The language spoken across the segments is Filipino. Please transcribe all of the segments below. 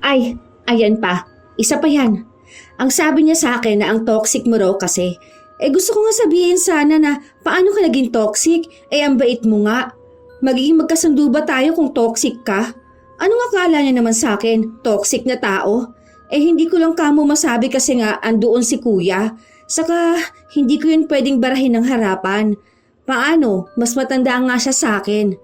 Ay, ayan pa. Isa pa yan. Ang sabi niya sa akin na ang toxic mo raw kasi. Gusto ko nga sabihin sana na paano ka naging toxic? Ang bait mo nga. Magiging magkasundo ba tayo kung toxic ka? Anong akala niya naman sa akin? Toxic na tao? Hindi ko lang kamo masabi kasi nga andoon si kuya. Saka hindi ko yun pwedeng barahin ng harapan. Paano? Mas matanda nga siya sa akin.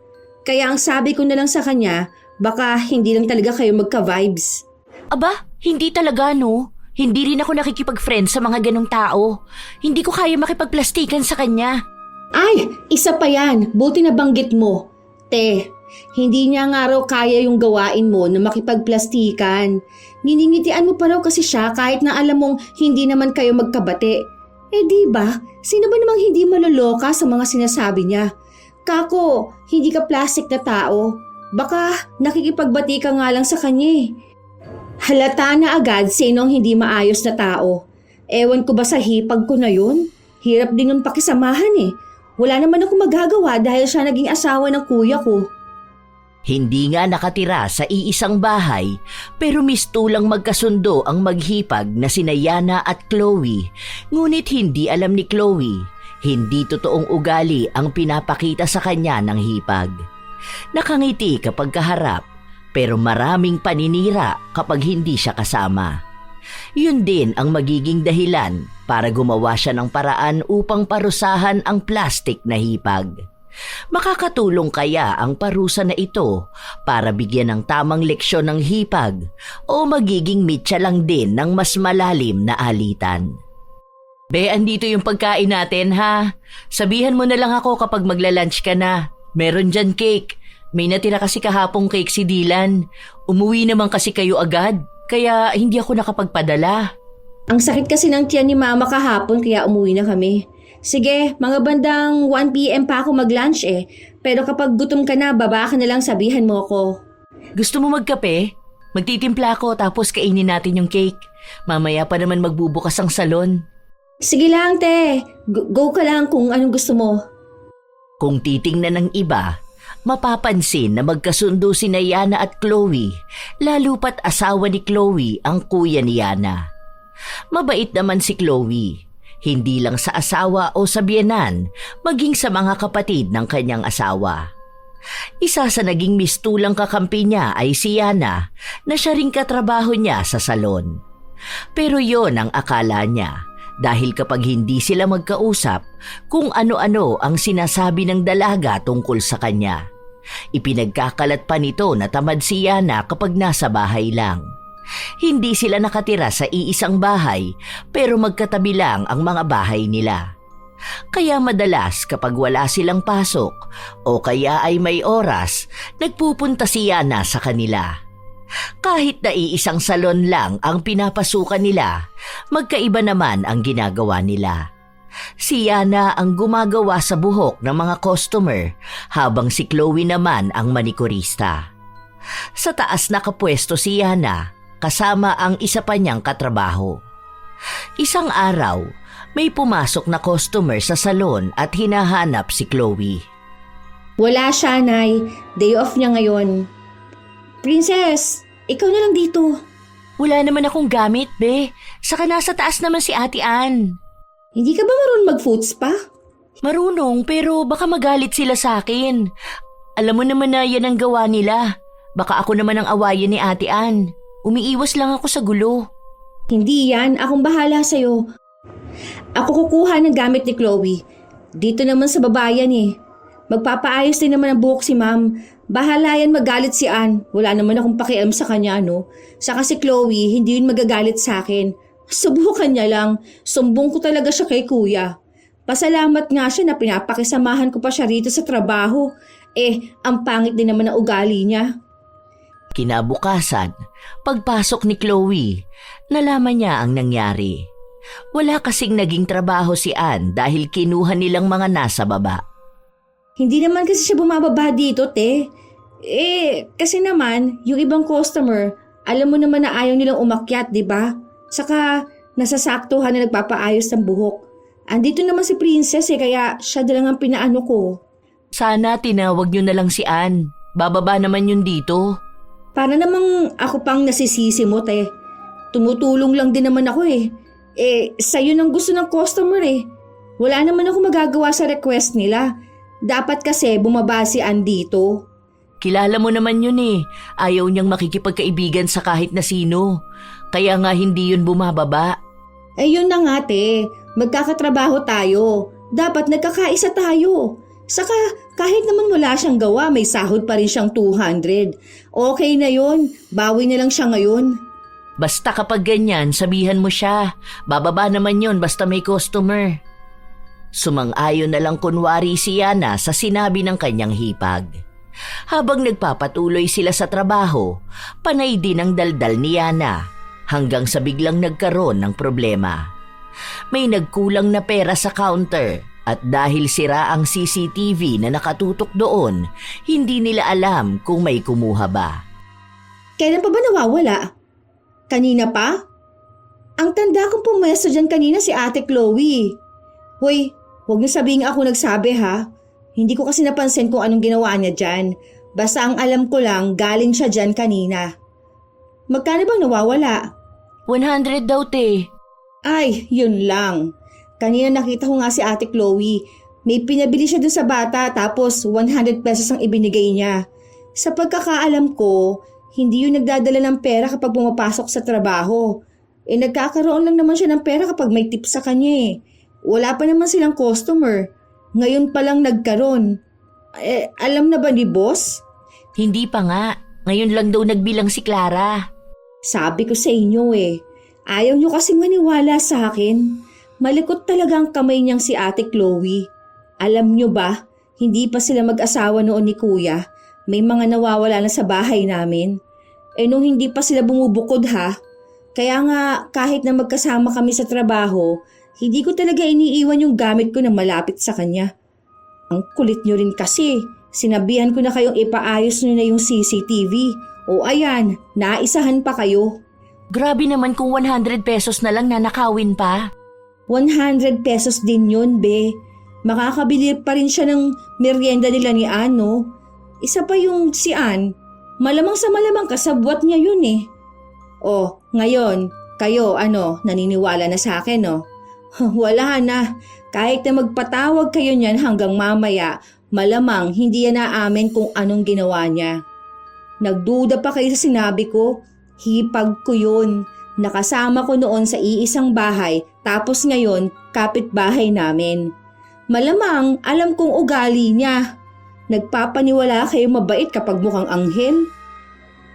Kaya ang sabi ko na lang sa kanya, baka hindi lang talaga kayo magka-vibes. Aba, hindi talaga no. Hindi rin ako nakikipag-friend sa mga ganong tao. Hindi ko kaya makipagplastikan sa kanya. Ay, isa pa yan. Buti na banggit mo. Te, hindi niya nga raw kaya yung gawain mo na makipagplastikan. Niningitian mo pa raw kasi siya kahit na alam mong hindi naman kayo magkabate. Di ba? Sino ba namang hindi maloloka sa mga sinasabi niya? Kako, hindi ka plastic na tao. Baka nakikipagbati ka nga lang sa kanya eh. Halata na agad sinong hindi maayos na tao. Ewan ko ba sa hipag ko na yun? Hirap din yung pakisamahan eh. Wala naman ako magagawa dahil siya naging asawa ng kuya ko. Hindi nga nakatira sa iisang bahay pero mistulang magkasundo ang maghipag na sina Yana at Chloe. Ngunit hindi alam ni Chloe, hindi totoong ugali ang pinapakita sa kanya ng hipag. Nakangiti kapag kaharap pero maraming paninira kapag hindi siya kasama. Yun din ang magiging dahilan para gumawa siya ng paraan upang parusahan ang plastic na hipag. Makakatulong kaya ang parusa na ito para bigyan ng tamang leksyon ng hipag o magiging mitya lang din ng mas malalim na alitan? Be, andito yung pagkain natin ha. Sabihan mo na lang ako kapag magla-lunch ka na. Meron dyan cake. May natira kasi kahapong cake si Dylan. Umuwi naman kasi kayo agad, kaya hindi ako nakapagpadala. Ang sakit kasi ng tiyan ni mama kahapon kaya umuwi na kami. Sige, mga bandang 1 PM pa ako mag-lunch eh. Pero kapag gutom ka na, baba ka na lang sabihan mo ako. Gusto mo magkape? Magtitimpla ako tapos kainin natin yung cake. Mamaya pa naman magbubukas ang salon. Sige lang te, go ka lang kung anong gusto mo. Kung titingnan ng iba, mapapansin na magkasundo sina Yana at Chloe, lalo pat asawa ni Chloe ang kuya ni Yana. Mabait naman si Chloe, hindi lang sa asawa o sa biyenan, maging sa mga kapatid ng kanyang asawa. Isa sa naging mistulang kakampi niya ay si Yana na siya ring katrabaho niya sa salon. Pero yon ang akala niya. Dahil kapag hindi sila magkausap, kung ano-ano ang sinasabi ng dalaga tungkol sa kanya. Ipinagkakalat pa nito na tamad si Yana kapag nasa bahay lang. Hindi sila nakatira sa iisang bahay pero magkatabi lang ang mga bahay nila. Kaya madalas kapag wala silang pasok o kaya ay may oras, nagpupunta si Yana sa kanila. Kahit na iisang salon lang ang pinapasukan nila, magkaiba naman ang ginagawa nila. Si Yana ang gumagawa sa buhok ng mga customer habang si Chloe naman ang manikurista. Sa taas nakapwesto si Yana kasama ang isa pa niyang katrabaho. Isang araw, may pumasok na customer sa salon at hinahanap si Chloe. Wala siya, Nay. Day off niya ngayon. Princess, ikaw na lang dito. Wala naman akong gamit, be. Saka nasa taas naman si Ate Ann. Hindi ka ba marunong mag-food spa? Marunong, pero baka magalit sila sa akin. Alam mo naman na yan ang gawa nila. Baka ako naman ang awayin ni Ate Ann. Umiiwas lang ako sa gulo. Hindi yan. Akong bahala sa'yo. Ako kukuha ng gamit ni Chloe. Dito naman sa babayan eh. Magpapaayos din naman ang buhok si ma'am. Bahala yan magalit si Ann. Wala naman akong pakialam sa kanya, no? Saka si Chloe, hindi yun magagalit sa akin. Subukan niya lang. Sumbong ko talaga siya kay kuya. Pasalamat nga siya na pinapakisamahan ko pa siya rito sa trabaho. Ang pangit din naman ang ugali niya. Kinabukasan, pagpasok ni Chloe, nalaman niya ang nangyari. Wala kasing naging trabaho si Ann dahil kinuha nilang mga nasa baba. Hindi naman kasi siya bumababa dito, te. Kasi naman, yung ibang customer, alam mo naman na ayaw nilang umakyat, di ba? Saka, nasasaktuhan na nagpapaayos ng buhok. Andito naman si Princess kaya siya na lang ang pinaano ko. Sana tinawag niyo na lang si Ann. Bababa naman yun dito. Para namang ako pang nasisisi mo, te. Tumutulong lang din naman ako eh. Sa'yo nang gusto ng customer eh. Wala naman ako magagawa sa request nila. Dapat kasi bumaba si Ann dito. Kilala mo naman yun eh. Ayaw niyang makikipagkaibigan sa kahit na sino. Kaya nga hindi yun bumababa. Yun na nga, te. Magkakatrabaho tayo. Dapat nagkakaisa tayo. Saka kahit naman wala siyang gawa, may sahod pa rin siyang 200. Okay na yun. Bawi na lang siya ngayon. Basta kapag ganyan, sabihan mo siya. Bababa naman yun basta may customer. Sumang-ayon na lang kunwari si Yana sa sinabi ng kanyang hipag. Habang nagpapatuloy sila sa trabaho, panay din ang daldal ni Yana hanggang sa biglang nagkaroon ng problema. May nagkulang na pera sa counter at dahil sira ang CCTV na nakatutok doon, hindi nila alam kung may kumuha ba. Kailan pa ba nawawala? Kanina pa? Ang tanda kong pumesto dyan kanina si Ate Chloe. Hoy, huwag niyo sabihin ako nagsabi ha. Hindi ko kasi napansin kung anong ginawa niya dyan. Basta ang alam ko lang, galing siya dyan kanina. Magkano bang nawawala? 100 daw, te. Ay, yun lang. Kanina nakita ko nga si Ate Chloe. May pinabili siya dun sa bata tapos 100 pesos ang ibinigay niya. Sa pagkakaalam ko, hindi yun nagdadala ng pera kapag pumapasok sa trabaho. Nagkakaroon lang naman siya ng pera kapag may tip sa kanya eh. Wala pa naman silang customer. Ngayon pa lang nagkaroon. Alam na ba ni boss? Hindi pa nga. Ngayon lang daw nagbilang si Clara. Sabi ko sa inyo eh. Ayaw nyo kasi maniwala sa akin. Malikot talaga ang kamay niyang si Ate Chloe. Alam nyo ba, hindi pa sila mag-asawa noon ni Kuya. May mga nawawala na sa bahay namin. Nung hindi pa sila bumubukod ha. Kaya nga kahit na magkasama kami sa trabaho, hindi ko talaga iniiwan yung gamit ko na malapit sa kanya. Ang kulit nyo rin kasi. Sinabihan ko na kayong ipaayos nyo na yung CCTV. O ayan, naisahan pa kayo. Grabe naman kung 100 pesos na lang nanakawin pa. 100 pesos din yun, be. Makakabili pa rin siya ng merienda nila ni Ann, no? Isa pa yung si Ann, malamang sa malamang kasabwat niya yun eh. Oh, ngayon, kayo, naniniwala na sa akin, no? Wala na. Kahit na magpatawag kayo niyan hanggang mamaya, malamang hindi yan naamin kung anong ginawa niya. Nagduda pa kayo sa sinabi ko, hipag ko yun. Nakasama ko noon sa iisang bahay tapos ngayon kapitbahay namin. Malamang alam kong ugali niya. Nagpapaniwala kayo mabait kapag mukhang anghel.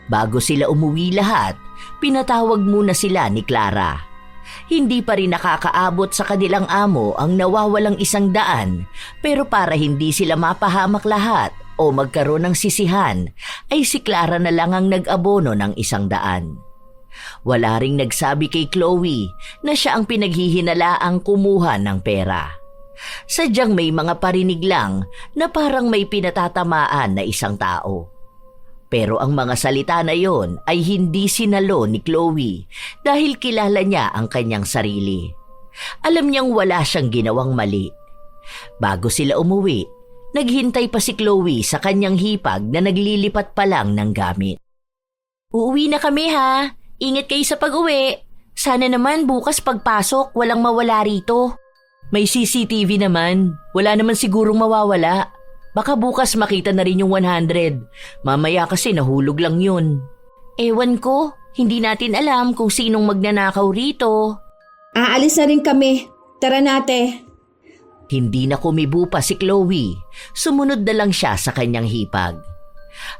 Bago sila umuwi lahat, pinatawag muna sila ni Clara. Hindi pa rin nakakaabot sa kanilang amo ang nawawalang 100 pero para hindi sila mapahamak lahat o magkaroon ng sisihan ay si Clara na lang ang nag-abono ng 100. Wala ring nagsabi kay Chloe na siya ang pinaghihinalaang kumuha ng pera. Sadyang may mga parinig lang na parang may pinatatamaan na isang tao. Pero ang mga salita na yon ay hindi sinalo ni Chloe dahil kilala niya ang kanyang sarili. Alam niyang wala siyang ginawang mali. Bago sila umuwi, naghintay pa si Chloe sa kanyang hipag na naglilipat pa lang ng gamit. Uuwi na kami ha. Ingat kayo sa pag-uwi. Sana naman bukas pagpasok walang mawala rito. May CCTV naman. Wala naman sigurong mawawala. Baka bukas makita na rin yung 100. Mamaya kasi nahulog lang yun. Ewan ko. Hindi natin alam kung sinong magnanakaw rito. Aalis na rin kami. Tara nate. Hindi na kumibo pa si Chloe. Sumunod na lang siya sa kanyang hipag.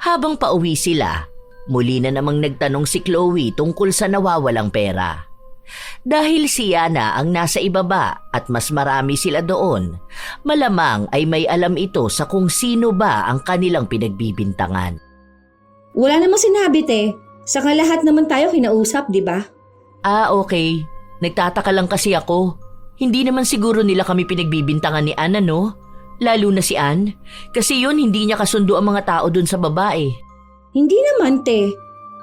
Habang pauwi sila, muli na namang nagtanong si Chloe tungkol sa nawawalang pera. Dahil si Yana ang nasa ibaba at mas marami sila doon, malamang ay may alam ito sa kung sino ba ang kanilang pinagbibintangan. Wala namang sinabi, te. Saka lahat naman tayo kinausap, di ba? Okay. Nagtataka lang kasi ako. Hindi naman siguro nila kami pinagbibintangan ni Ann, no? Lalo na si Ann. Kasi yun, hindi niya kasundo ang mga tao dun sa babae. Hindi naman, te.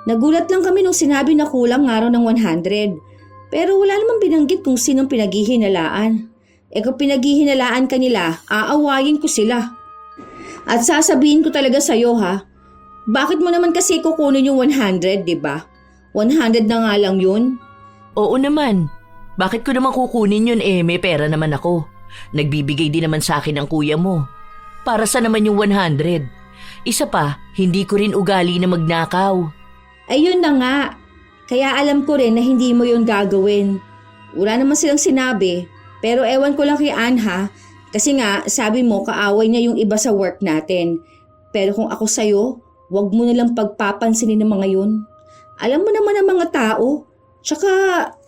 Nagulat lang kami nung sinabi na kulang nga raw ng 100. Pero wala namang binanggit kung sinong pinaghihinalaan. Kung pinaghihinalaan kanila, aawayin ko sila. At sasabihin ko talaga sa'yo ha, Bakit mo naman kasi kukunin yung 100, di ba? 100 na nga lang yun. Oo naman. Bakit ko naman kukunin yun may pera naman ako. Nagbibigay din naman sa akin ang kuya mo. Para sa naman yung 100? Isa pa, hindi ko rin ugali na magnakaw. Ayun na nga. Kaya alam ko rin na hindi mo yun gagawin. Wala naman silang sinabi. Pero ewan ko lang kay Anha. Kasi nga, sabi mo kaaway niya yung iba sa work natin. Pero kung ako sa'yo, wag mo nilang pagpapansinin ng mga yun. Alam mo naman ang mga tao. Tsaka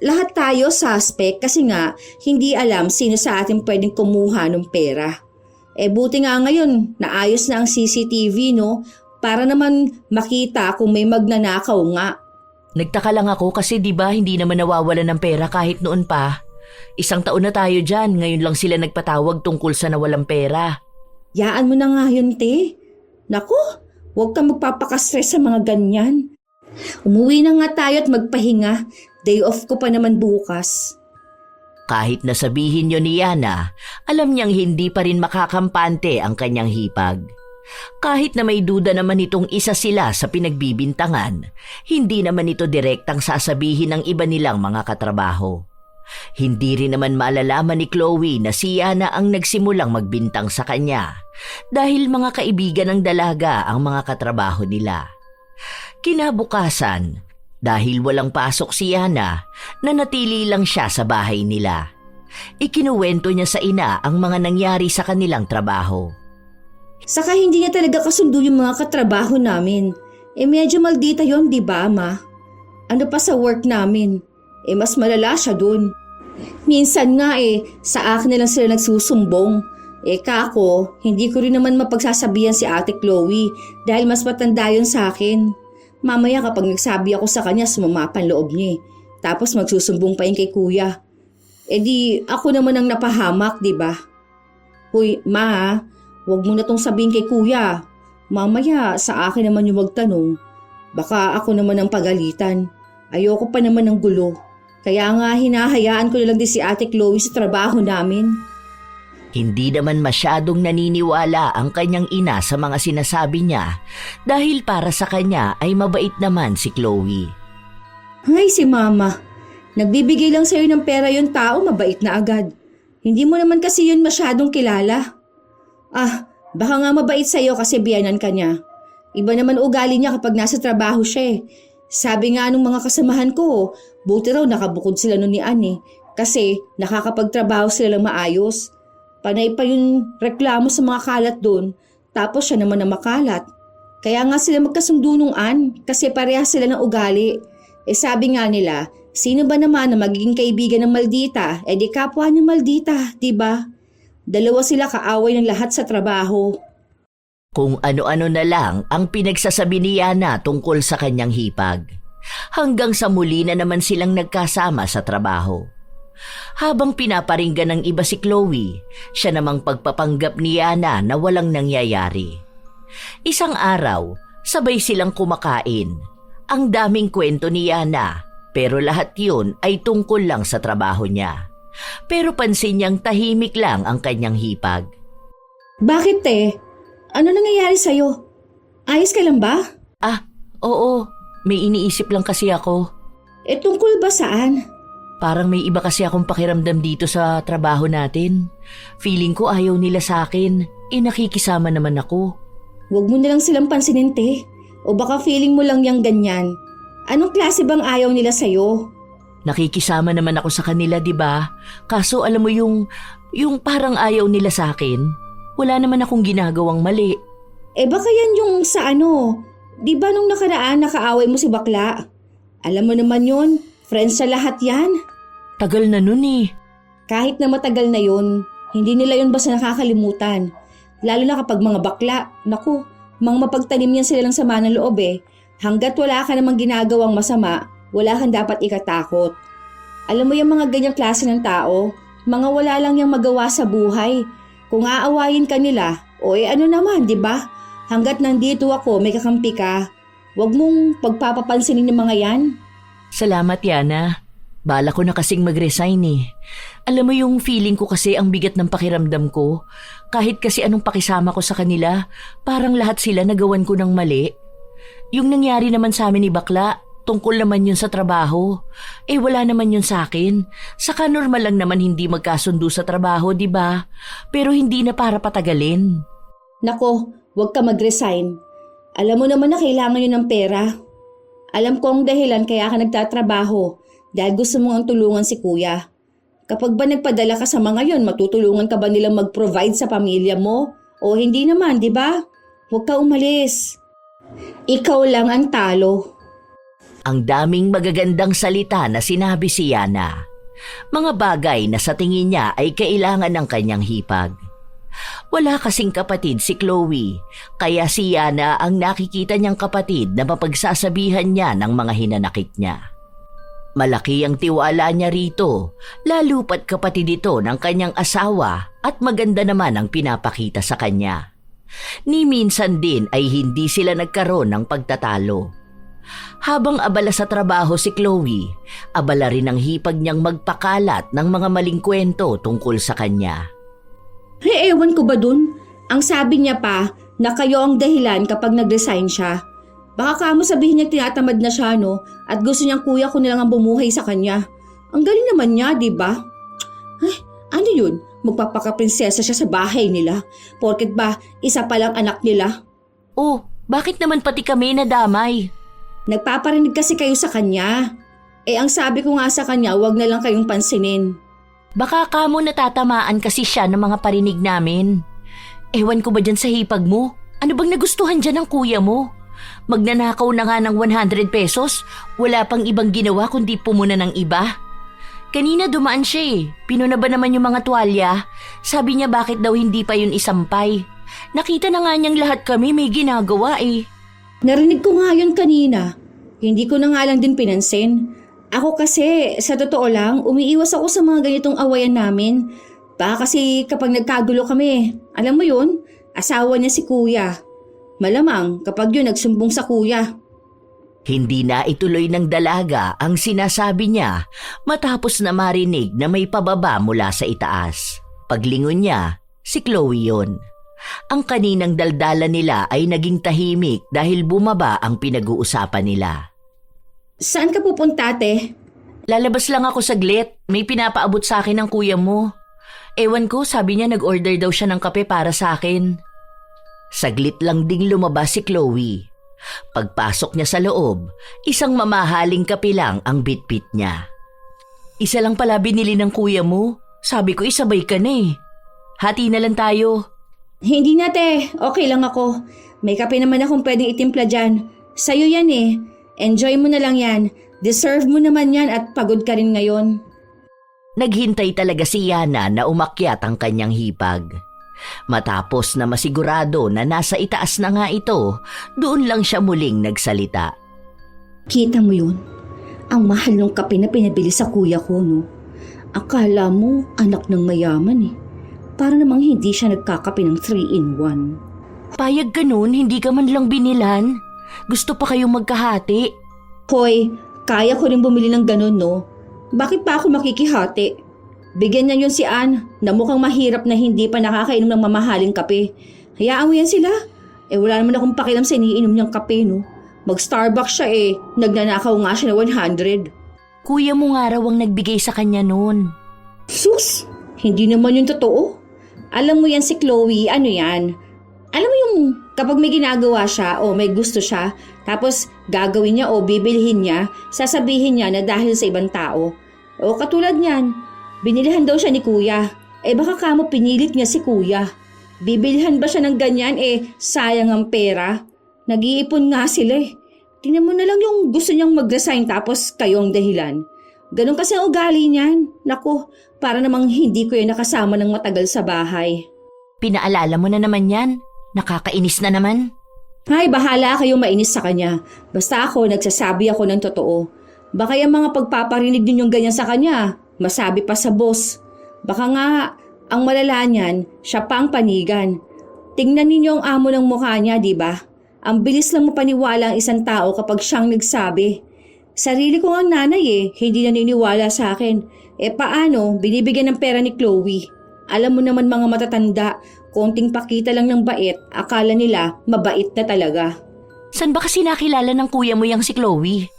lahat tayo suspect kasi nga hindi alam sino sa atin pwedeng kumuha ng pera. Buti nga ngayon, naayos na ang CCTV no? Para naman makita kung may magnanakaw nga. Nagtaka lang ako kasi di ba hindi naman nawawala ng pera kahit noon pa. 1 taon na tayo dyan, ngayon lang sila nagpatawag tungkol sa nawalang pera. Yaan mo na nga yun, te. Naku, huwag kang magpapakastress sa mga ganyan. Umuwi na nga tayo at magpahinga. Day off ko pa naman bukas. Kahit nasabihin yun ni Yana, alam niyang hindi pa rin makakampante ang kanyang hipag. Kahit na may duda naman itong isa sila sa pinagbibintangan, hindi naman ito direktang sasabihin ng iba nilang mga katrabaho. Hindi rin naman maalalaman ni Chloe na si Yana ang nagsimulang magbintang sa kanya dahil mga kaibigan ng dalaga ang mga katrabaho nila. Kinabukasan, dahil walang pasok si Yana, nanatili lang siya sa bahay nila. Ikinuwento niya sa ina ang mga nangyari sa kanilang trabaho. Saka hindi niya talaga kasundo yung mga katrabaho namin. Medyo maldita yon, di ba, ma? Ano pa sa work namin? Mas malala siya dun. Minsan nga sa akin na lang sila nagsusumbong. Kako, hindi ko rin naman mapagsasabihan si Ate Chloe dahil mas matanda yun sa akin. Mamaya kapag nagsabi ako sa kanya, sumama pa ang loob niya. Tapos magsusumbong pa yun kay kuya. Di ako naman ang napahamak, di ba? Hoy, ma, huwag mo na tong sabihin kay kuya. Mamaya sa akin naman yung magtanong. Baka ako naman ang pagalitan. Ayoko pa naman ng gulo. Kaya nga hinahayaan ko na lang din si Ate Chloe sa trabaho namin. Hindi naman masyadong naniniwala ang kanyang ina sa mga sinasabi niya dahil para sa kanya ay mabait naman si Chloe. Ay, si mama. Nagbibigay lang sa'yo ng pera yung tao, mabait na agad. Hindi mo naman kasi yun masyadong kilala. Baka nga mabait sa'yo kasi biyanan ka niya. Iba naman ugali niya kapag nasa trabaho siya. Sabi nga nung mga kasamahan ko, buti raw nakabukod sila nun ni Anne kasi nakakapagtrabaho sila lang maayos. Panay pa yung reklamo sa mga kalat doon, tapos siya naman na makalat. Kaya nga sila magkasundo nung Anne kasi parehas sila ng ugali. Sabi nga nila, sino ba naman na magiging kaibigan ng maldita? Di kapwa ng maldita, diba? Dalawa sila kaaway ng lahat sa trabaho. Kung ano-ano na lang ang pinagsasabi ni Yana tungkol sa kanyang hipag. Hanggang sa muli na naman silang nagkasama sa trabaho. Habang pinaparinggan ng iba si Chloe, siya namang pagpapanggap ni Yana na walang nangyayari. Isang araw, sabay silang kumakain. Ang daming kwento ni Yana, pero lahat yun ay tungkol lang sa trabaho niya. Pero pansin niyang tahimik lang ang kanyang hipag. Bakit Ano nangyayari sa'yo? Ayos ka lang ba? Oo. May iniisip lang kasi ako. Tungkol ba saan? Parang may iba kasi akong pakiramdam dito sa trabaho natin. Feeling ko ayaw nila sa akin. Nakikisama naman ako. Huwag mo na lang silang pansinin, te. O baka feeling mo lang yang ganyan. Anong klase bang ayaw nila sa'yo? Nakikisama naman ako sa kanila, di ba? Kaso alam mo yung parang ayaw nila sa akin. Wala naman akong ginagawang mali. Baka yan yung sa di ba nung nakaraan nakaaway mo si bakla? Alam mo naman yun, friends sa lahat yan. Tagal na nun Kahit na matagal na yun, hindi nila yun basta nakakalimutan. Lalo na kapag mga bakla, naku, mga mapagtanim yan sila ng sama ng loob Hanggat wala ka namang ginagawang masama, wala kang dapat ikatakot. Alam mo yung mga ganyang klase ng tao, mga wala lang yung magawa sa buhay. Kung aawayin ka nila, ano naman, di ba? Hanggat nandito ako, may kakampi ka. Huwag mong pagpapapansinin ng mga yan. Salamat, Yana. Bala ko na kasing mag-resign Alam mo yung feeling ko kasi ang bigat ng pakiramdam ko. Kahit kasi anong pakisama ko sa kanila, parang lahat sila nagawan ko ng mali. Yung nangyari naman sa amin ni Bakla, tungkol naman yun sa trabaho. Wala naman yun sa akin. Saka normal lang naman hindi magkasundo sa trabaho, di ba? Pero hindi na para patagalin. Nako, huwag ka mag-resign. Alam mo naman na kailangan yun ng pera. Alam ko ang dahilan kaya ka nagtatrabaho dahil gusto mong ang tulungan si kuya. Kapag ba nagpadala ka sa mga yon, matutulungan ka ba nilang mag-provide sa pamilya mo? O hindi naman, di ba? Huwag ka umalis. Ikaw lang ang talo. Ang daming magagandang salita na sinabi si Yana. Mga bagay na sa tingin niya ay kailangan ng kanyang hipag. Wala kasing kapatid si Chloe, kaya si Yana ang nakikita niyang kapatid na mapagsasabihan niya ng mga hinanakit niya. Malaki ang tiwala niya rito, lalo pat kapatid ito ng kanyang asawa at maganda naman ang pinapakita sa kanya. Ni minsan din ay hindi sila nagkaroon ng pagtatalo. Habang abala sa trabaho si Chloe, abala rin ang hipag niyang magpakalat ng mga maling kwento tungkol sa kanya. Ewan ko ba dun? Ang sabi niya pa na kayo ang dahilan kapag nag-resign siya. Baka kamo sabihin niya tinatamad na siya, no? At gusto niyang kuya ko na lang ang bumuhay sa kanya. Ang galing naman niya, di ba? Ay, ano yun? Magpapakaprinsesa siya sa bahay nila. Porket ba isa palang anak nila? Oh, bakit naman pati kami nadamay? Nagpaparinig kasi kayo sa kanya. Ang sabi ko nga sa kanya, wag na lang kayong pansinin. Baka kamo natatamaan kasi siya ng mga parinig namin. Ewan ko ba dyan sa hipag mo? Ano bang nagustuhan dyan ng kuya mo? Magnanakaw na nga ng 100 pesos, wala pang ibang ginawa kundi pumuna ng iba. Kanina dumaan siya Pinuna ba naman yung mga tuwalya? Sabi niya bakit daw hindi pa yun isampay. Nakita na nga niyang lahat kami may ginagawa Narinig ko nga yun kanina. Hindi ko na nga lang din pinansin. Ako kasi, sa totoo lang, umiiwas ako sa mga ganitong awayan namin. Baka kasi kapag nagkagulo kami, alam mo yun, asawa niya si kuya. Malamang kapag yun nagsumbong sa kuya. Hindi na ituloy ng dalaga ang sinasabi niya matapos na marinig na may pababa mula sa itaas. Paglingon niya, si Chloe yun. Ang kaninang daldala nila ay naging tahimik dahil bumaba ang pinag-uusapan nila. Saan ka pupunta, ate? Lalabas lang ako saglit. May pinapaabot sa akin ng kuya mo. Ewan ko, sabi niya nag-order daw siya ng kape para sa akin. Saglit lang ding lumabas si Chloe. Pagpasok niya sa loob, isang mamahaling kape lang ang bitbit niya. Isa lang pala binili ng kuya mo. Sabi ko isabay ka na Hati na lang tayo. Hindi na, te. Okay lang ako. May kape naman akong pwedeng itimpla dyan. Sa'yo yan Enjoy mo na lang yan. Deserve mo naman yan at pagod ka rin ngayon. Naghintay talaga si Yana na umakyat ang kanyang hipag. Matapos na masigurado na nasa itaas na nga ito, doon lang siya muling nagsalita. Kita mo yun? Ang mahal ng kape na pinabili sa kuya ko, no? Akala mo anak ng mayaman Para namang hindi siya nagkakape ng 3-in-1. Payag ganun, hindi ka man lang binilan. Gusto pa kayong magkahati? Hoy, kaya ko rin bumili ng ganun, no? Bakit pa ako makikihati? Bigyan niya yun si Ann na mukhang mahirap na hindi pa nakakainom ng mamahaling kape. Hayaan mo yan sila. Wala naman akong pakialam sa iniinom niyang kape, no? Mag-Starbucks siya Nagnanakaw nga siya na 100. Kuya mo nga raw ang nagbigay sa kanya noon. Sus! Hindi naman yun totoo. Alam mo yan si Chloe, ano yan? Alam mo yung kapag may ginagawa siya o may gusto siya, tapos gagawin niya o bibilhin niya, sasabihin niya na dahil sa ibang tao. O katulad niyan, binilihan daw siya ni kuya. Baka kamo pinilit niya si kuya. Bibilhan ba siya ng ganyan? Sayang ang pera. Nag-iipon nga sila Tingnan mo na lang yung gusto niyang mag-resign tapos kayo ang dahilan. Ganon kasi ang ugali niyan. Naku, para namang hindi ko yan nakasama ng matagal sa bahay. Pinaalala mo na naman yan. Nakakainis na naman. Ay, bahala kayong mainis sa kanya. Basta ako, nagsasabi ako ng totoo. Baka yung mga pagpaparinig ninyong ganyan sa kanya, masabi pa sa boss. Baka nga, ang malala niyan, siya pa ang panigan. Tingnan ninyo ang amo ng mukha niya, di ba? Ang bilis lang mapaniwala ang isang tao kapag siyang nagsabi. Sarili ko ang nanay hindi naniniwala sa akin. Paano, binibigyan ng pera ni Chloe? Alam mo naman mga matatanda, konting pakita lang ng bait, akala nila mabait na talaga. San ba kasi nakilala ng kuya mo yang si Chloe?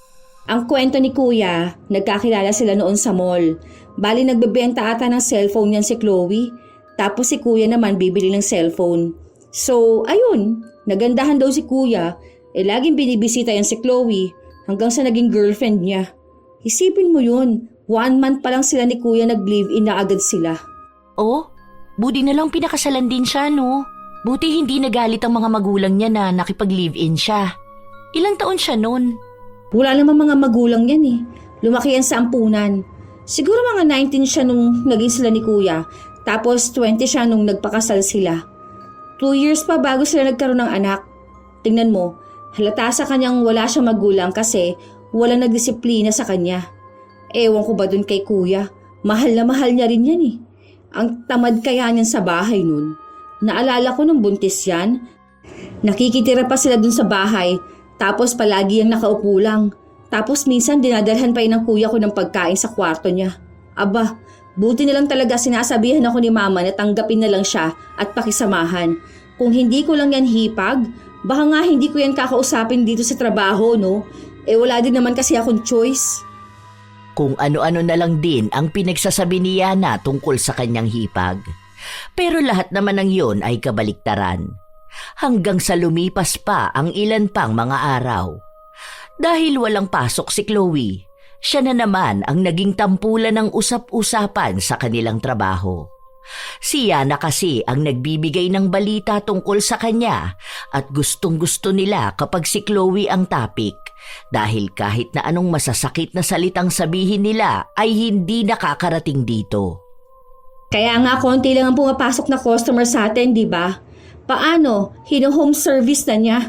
Ang kwento ni kuya, nagkakilala sila noon sa mall. Bali nagbebenta ata ng cellphone yan si Chloe. Tapos si kuya naman bibili ng cellphone. So, ayun, nagandahan daw si kuya. Laging binibisita yan si Chloe hanggang sa naging girlfriend niya. Isipin mo yun, 1 month pa lang sila ni kuya nag-live-in na agad sila. Oh, buti na lang pinakasalan din siya, no? Buti hindi nagalit ang mga magulang niya na nakipag-live-in siya. Ilang taon siya noon? Wala namang mga magulang yan eh. Lumaki yan sa ampunan. Siguro mga 19 siya nung naging sila ni kuya. Tapos 20 siya nung nagpakasal sila. 2 years pa bago sila nagkaroon ng anak. Tingnan mo, halata sa kanyang wala siyang magulang kasi walang nagdisiplina sa kanya. Ewan ko ba dun kay kuya? Mahal na mahal niya rin yan eh. Ang tamad kaya niyan sa bahay nun. Naalala ko nung buntis yan. Nakikitira pa sila dun sa bahay. Tapos palagi yung nakaupo lang. Tapos minsan dinadalhan pa yun ng kuya ko ng pagkain sa kwarto niya. Aba, buti na lang talaga sinasabihan ako ni mama na tanggapin na lang siya at pakisamahan. Kung hindi ko lang yan hipag, baka nga hindi ko yan kakausapin dito sa trabaho, no? Wala din naman kasi akong choice. Kung ano-ano na lang din ang pinagsasabi ni Yana tungkol sa kanyang hipag. Pero lahat naman ng yun ay kabaliktaran. Hanggang sa lumipas pa ang ilan pang mga araw. Dahil walang pasok si Chloe, siya na naman ang naging tampulan ng usap-usapan sa kanilang trabaho. Si Yana kasi ang nagbibigay ng balita tungkol sa kanya at gustong-gusto nila kapag si Chloe ang topic dahil kahit na anong masasakit na salitang sabihin nila ay hindi nakakarating dito. Kaya nga konti lang ang pumapasok na customer sa atin, di ba? Paano? Hino-home service na niya.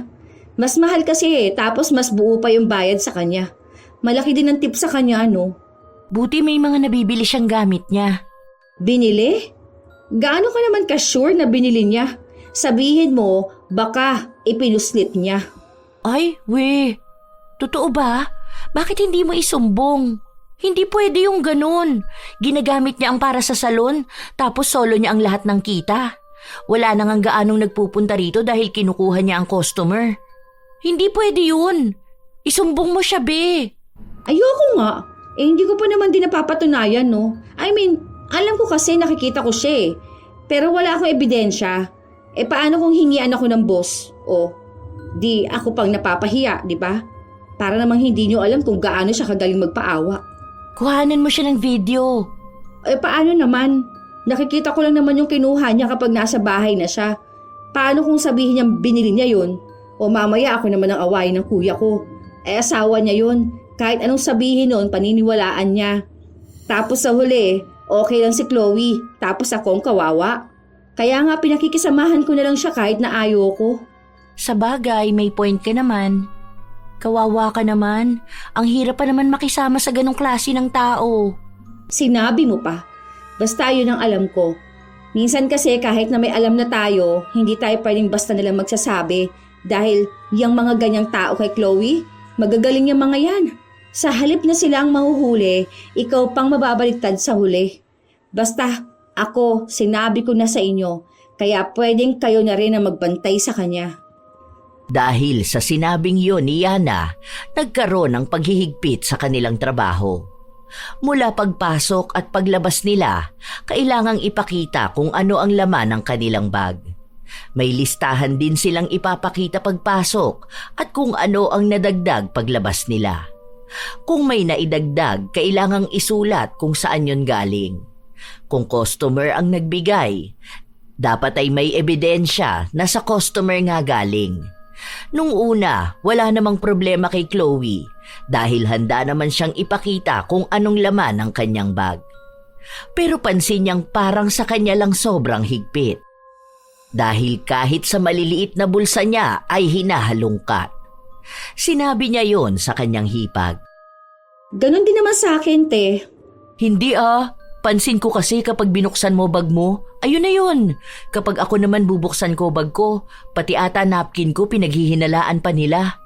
Mas mahal kasi tapos mas buo pa yung bayad sa kanya. Malaki din ang tip sa kanya, no? Buti may mga nabibili siyang gamit niya. Binili? Gaano ka naman ka-sure na binili niya? Sabihin mo, baka ipinuslit niya. Ay, totoo ba? Bakit hindi mo isumbong? Hindi pwede yung ganun. Ginagamit niya ang para sa salon, tapos solo niya ang lahat ng kita. Wala nang ang gaanong nagpupunta rito dahil kinukuha niya ang customer. Hindi pwede yun. Isumbong mo siya, be. Ayoko nga. Hindi ko pa naman din napapatunayan, no? I mean, alam ko kasi nakikita ko siya eh. Pero wala akong ebidensya. Paano kung hingian ako ng boss? Di ako pang napapahiya, di ba? Para namang hindi niyo alam kung gaano siya kagaling magpaawa. Kuhanan mo siya ng video. Paano naman? Nakikita ko lang naman yung kinuha niya kapag nasa bahay na siya. Paano kung sabihin niya binili niya yun? O mamaya ako naman ang awayin ng kuya ko. Asawa niya yun. Kahit anong sabihin nun, paniniwalaan niya. Tapos sa huli, okay lang si Chloe. Tapos ako ang kawawa. Kaya nga pinakikisamahan ko na lang siya kahit na ayoko. Sa bagay, may point ka naman. Kawawa ka naman. Ang hirap pa naman makisama sa ganong klase ng tao. Sinabi mo pa. Basta yun ang alam ko. Minsan kasi kahit na may alam na tayo, hindi tayo pwedeng basta nilang magsasabi dahil yung mga ganyang tao kay Chloe, magagaling yung mga yan. Sa halip na sila ang mahuhuli, ikaw pang mababaliktad sa huli. Basta ako, sinabi ko na sa inyo, kaya pwedeng kayo na rin ang magbantay sa kanya. Dahil sa sinabing yun ni Yana, nagkaroon ng paghihigpit sa kanilang trabaho. Mula pagpasok at paglabas nila, kailangang ipakita kung ano ang laman ng kanilang bag. May listahan din silang ipapakita pagpasok at kung ano ang nadagdag paglabas nila. Kung may naidagdag, kailangang isulat kung saan yun galing. Kung customer ang nagbigay, dapat ay may ebidensya na sa customer nga galing. Nung una, wala namang problema kay Chloe dahil handa naman siyang ipakita kung anong laman ng kanyang bag. Pero pansin niyang parang sa kanya lang sobrang higpit. Dahil kahit sa maliliit na bulsa niya ay hinahalungkat. Sinabi niya yon sa kanyang hipag. Ganon din naman sa akin, te. Hindi pansin ko kasi kapag binuksan mo bag mo, ayun na yun. Kapag ako naman bubuksan ko bag ko, pati ata napkin ko pinaghihinalaan pa nila.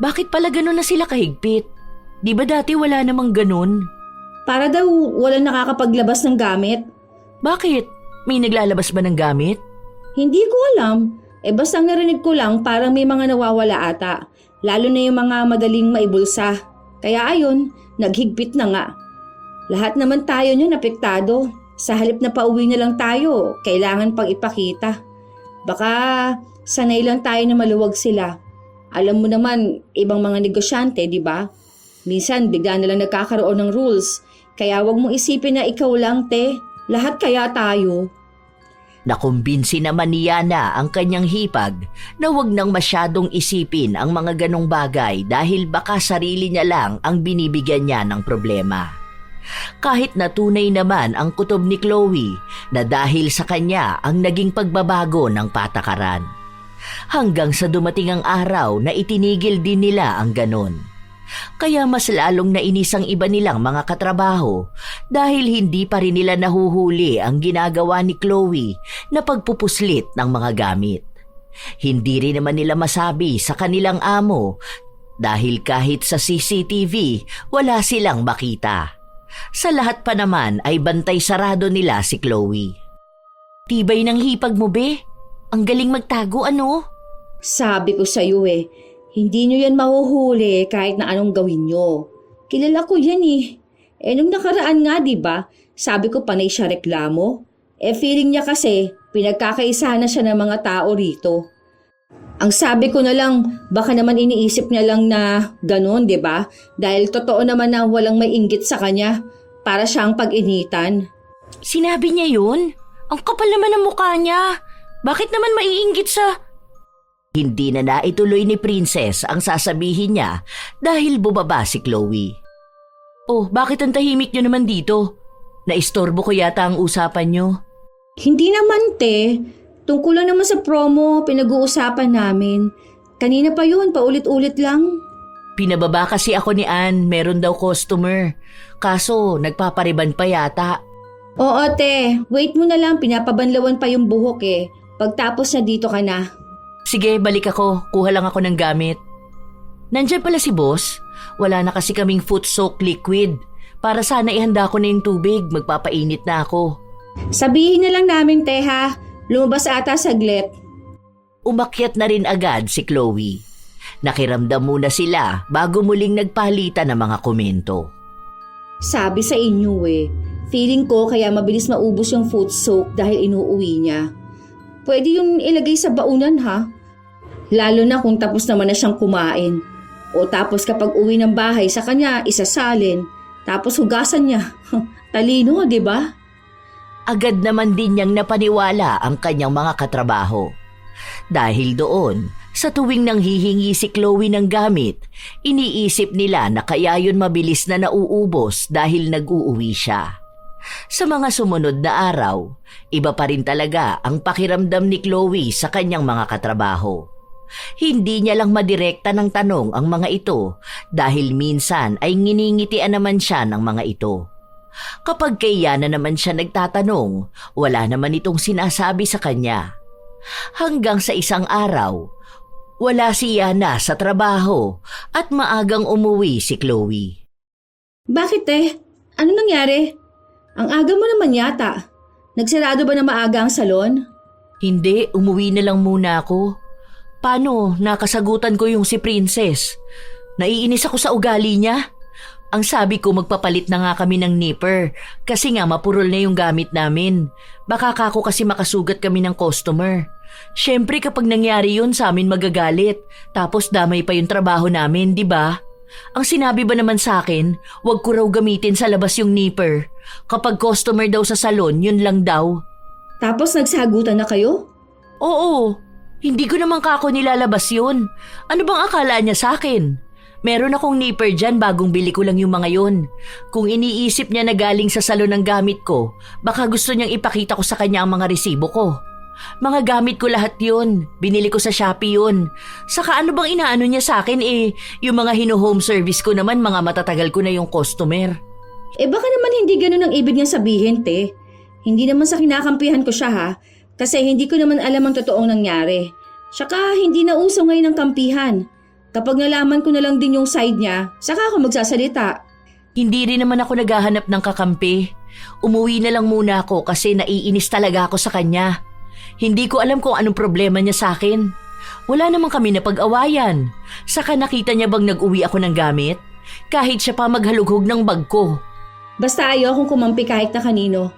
Bakit pala ganon na sila kahigpit? Di ba dati wala namang ganon? Para daw walang nakakapaglabas ng gamit. Bakit? May naglalabas ba ng gamit? Hindi ko alam. Basta narinig ko lang parang may mga nawawala ata. Lalo na yung mga madaling maibulsa. Kaya ayun, naghigpit na nga. Lahat naman tayo niyan apektado. Sa halip na pauwi na lang tayo, kailangan pang ipakita. Baka sanay lang tayo na maluwag sila. Alam mo naman, ibang mga negosyante, di ba? Minsan bigla na lang nagkakaroon ng rules. Kaya wag mong isipin na ikaw lang, te. Lahat kaya tayo. Nakumbinsi naman ni Yana ang kanyang hipag na wag nang masyadong isipin ang mga ganong bagay dahil baka sarili niya lang ang binibigyan niya ng problema. Kahit na tunay naman ang kutob ni Chloe na dahil sa kanya ang naging pagbabago ng patakaran. Hanggang sa dumating ang araw na itinigil din nila ang ganon. Kaya mas lalong nainis ang iba nilang mga katrabaho dahil hindi pa rin nila nahuhuli ang ginagawa ni Chloe na pagpupuslit ng mga gamit. Hindi rin naman nila masabi sa kanilang amo dahil kahit sa CCTV wala silang makita. Sa lahat pa naman ay bantay sarado nila si Chloe. Tibay ng hipag mo, be. Ang galing magtago, ano? Sabi ko sa'yo hindi nyo yan mahuhuli kahit na anong gawin nyo. Kilala ko yan nung nakaraan nga diba, sabi ko panay siya reklamo. Feeling niya kasi pinagkakaisa na siya ng mga tao rito. Ang sabi ko na lang, baka naman iniisip niya lang na ganun, diba? Dahil totoo naman na walang may inggit sa kanya para siyang pag-initan. Sinabi niya yun? Ang kapal naman ng mukha niya. Bakit naman maiinggit sa... Hindi na naituloy ni Princess ang sasabihin niya dahil bumaba si Chloe. Oh, bakit ang tahimik niyo naman dito? Naistorbo ko yata ang usapan niyo. Hindi naman, te. Tungkol lang naman sa promo, pinag-uusapan namin. Kanina pa yun, paulit-ulit lang. Pinababa kasi ako ni Ann, meron daw customer. Kaso, nagpapariban pa yata. Oo, te. Wait mo na lang, pinapabanlawan pa yung buhok Pagtapos na dito ka na. Sige, balik ako. Kuha lang ako ng gamit. Nandiyan pala si boss. Wala na kasi kaming foot soak liquid. Para sana ihanda ko na yung tubig, magpapainit na ako. Sabihin na lang namin, te ha. Lumabas ata saglit. Umakyat na rin agad si Chloe. Nakiramdam muna sila bago muling nagpalitan ng mga komento. Sabi sa inyo feeling ko kaya mabilis maubos yung foot soak dahil inuuwi niya. Pwede yung ilagay sa baunan ha. Lalo na kung tapos naman na siyang kumain. O tapos kapag uwi ng bahay sa kanya, isasalin. Tapos hugasan niya. Talino, di ba? Agad naman din niyang napaniwala ang kanyang mga katrabaho. Dahil doon, sa tuwing nanghihingi si Chloe ng gamit, iniisip nila na kaya yun mabilis na nauubos dahil nag-uuwi siya. Sa mga sumunod na araw, iba pa rin talaga ang pakiramdam ni Chloe sa kanyang mga katrabaho. Hindi niya lang madirekta ng tanong ang mga ito dahil minsan ay nginingitian naman siya ng mga ito. Kapag kay Yana naman siya nagtatanong, wala naman itong sinasabi sa kanya. Hanggang sa isang araw, wala si Yana sa trabaho at maagang umuwi si Chloe. Bakit Ano nangyari? Ang aga mo naman yata. Nagsarado ba na maaga ang salon? Hindi, umuwi na lang muna ako. Paano? Nakasagutan ko yung si Princess. Naiinis ako sa ugali niya. Ang sabi ko magpapalit na nga kami ng nipper kasi nga mapurol na yung gamit namin. Baka kako kasi makasugat kami ng customer. Siyempre kapag nangyari yun sa amin magagalit. Tapos damay pa yung trabaho namin, di ba? Ang sinabi ba naman sa akin, wag ko raw gamitin sa labas yung nipper. Kapag customer daw sa salon, yun lang daw. Tapos nagsagutan na kayo? Oo, hindi ko naman kako nilalabas yun. Ano bang akala niya sa akin? Meron akong nipper dyan, bagong bili ko lang yung mga yun. Kung iniisip niya na galing sa salon ng gamit ko, baka gusto niyang ipakita ko sa kanya ang mga resibo ko. Mga gamit ko lahat yun. Binili ko sa Shopee yun. Saka ano bang inaano niya sa akin yung mga hino-home service ko naman, mga matatagal ko na yung customer. Baka naman hindi ganun ang ibig niya sabihin, te. Hindi naman sa kinakampihan ko siya ha. Kasi hindi ko naman alam ang totoong nangyari. Saka hindi na uso ngayon ang kampihan. Kapag nalaman ko na lang din yung side niya, saka ako magsasalita. Hindi rin naman ako naghahanap ng kakampi. Umuwi na lang muna ako kasi naiinis talaga ako sa kanya. Hindi ko alam kung anong problema niya sa akin. Wala naman kami napag-awayan. Saka nakita niya bang nag-uwi ako ng gamit? Kahit siya pa maghalughog ng bag ko. Basta ayokong kumampi kahit na kanino.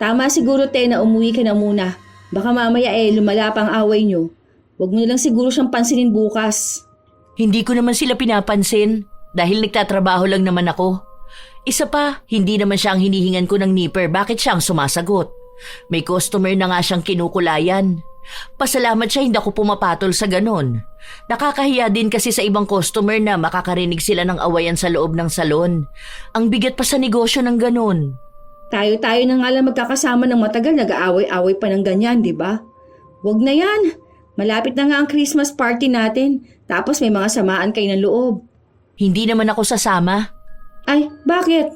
Tama siguro te na umuwi ka na muna. Baka mamaya lumala pa ang away nyo. Huwag mo na lang siguro siyang pansinin bukas. Hindi ko naman sila pinapansin dahil nagtatrabaho lang naman ako. Isa pa, hindi naman siya ang hinihingan ko ng nipper. Bakit siya ang sumasagot? May customer na nga siyang kinukulayan. Pasalamat siya hindi ako pumapatol sa ganon. Nakakahiya din kasi sa ibang customer na makakarinig sila ng awayan sa loob ng salon. Ang bigat pa sa negosyo ng ganon. Tayo-tayo na nga lang magkakasama ng matagal, nag-aaway-away pa ng ganyan, di ba? Huwag na yan. Malapit na nga ang Christmas party natin. Tapos may mga samaan kayo ng loob. Hindi naman ako sasama. Ay, bakit?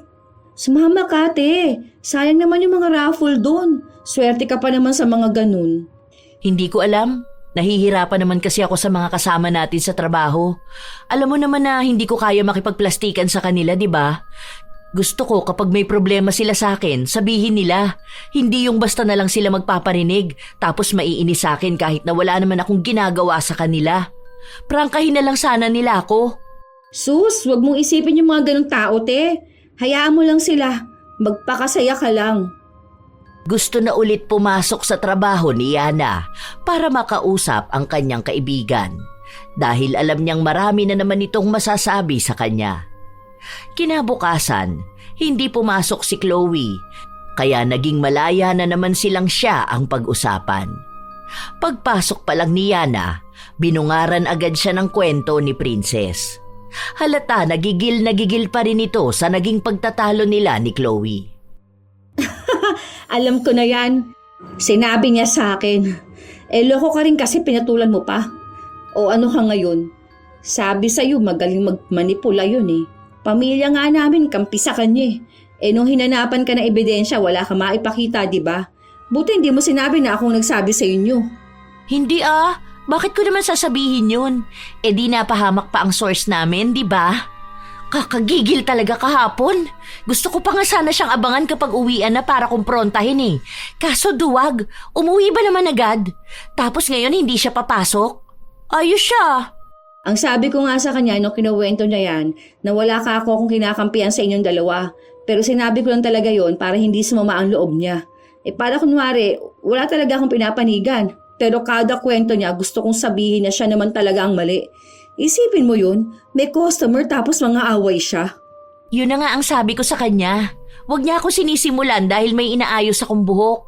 Sumama ka, te. Sayang naman yung mga raffle doon. Swerte ka pa naman sa mga ganun. Hindi ko alam. Nahihirapan naman kasi ako sa mga kasama natin sa trabaho. Alam mo naman na hindi ko kaya makipagplastikan sa kanila, di ba? Gusto ko kapag may problema sila sa akin, sabihin nila. Hindi yung basta na lang sila magpaparinig tapos maiinis sa akin kahit na wala naman akong ginagawa sa kanila. Prangkahin na lang sana nila ako. Sus, wag mong isipin yung mga ganung tao, te. Hayaan mo lang sila. Magpakasaya ka lang. Gusto na ulit pumasok sa trabaho ni Yana para makausap ang kanyang kaibigan dahil alam niyang marami na naman itong masasabi sa kanya. Kinabukasan, hindi pumasok si Chloe, kaya naging malaya na naman silang siya ang pag-usapan. Pagpasok pa lang ni Yana, binungaran agad siya ng kwento ni Princess. Halata nagigil pa rin ito sa naging pagtatalo nila ni Chloe. Alam ko na yan. Sinabi niya sa akin. Loko ka rin kasi pinatulan mo pa. O ano ka ngayon? Sabi sa'yo magaling magmanipula yun eh. Pamilya nga namin, kampi sa kanya eh. Nung hinanapan ka ng ebidensya, wala ka maipakita, di ba? Buti hindi mo sinabi na akong nagsabi sa inyo. Hindi ah. Bakit ko naman sasabihin yun? Di napahamak pa ang source namin, di ba? Kakagigil talaga kahapon. Gusto ko pa nga sana siyang abangan kapag uwian na para kumprontahin eh. Kaso duwag, umuwi ba naman agad? Tapos ngayon hindi siya papasok? Ayos siya. Ang sabi ko nga sa kanya nung kinuwento niya yan, na wala ka ako kung kinakampihan sa inyong dalawa. Pero sinabi ko lang talaga yon para hindi sumama ang loob niya. Para kunwari, wala talaga akong pinapanigan. Pero kada kwento niya gusto kong sabihin na siya naman talaga ang mali. Isipin mo yun, may customer tapos mga away siya. Yun na nga ang sabi ko sa kanya. Huwag niya ako sinisimulan dahil may inaayos akong buhok.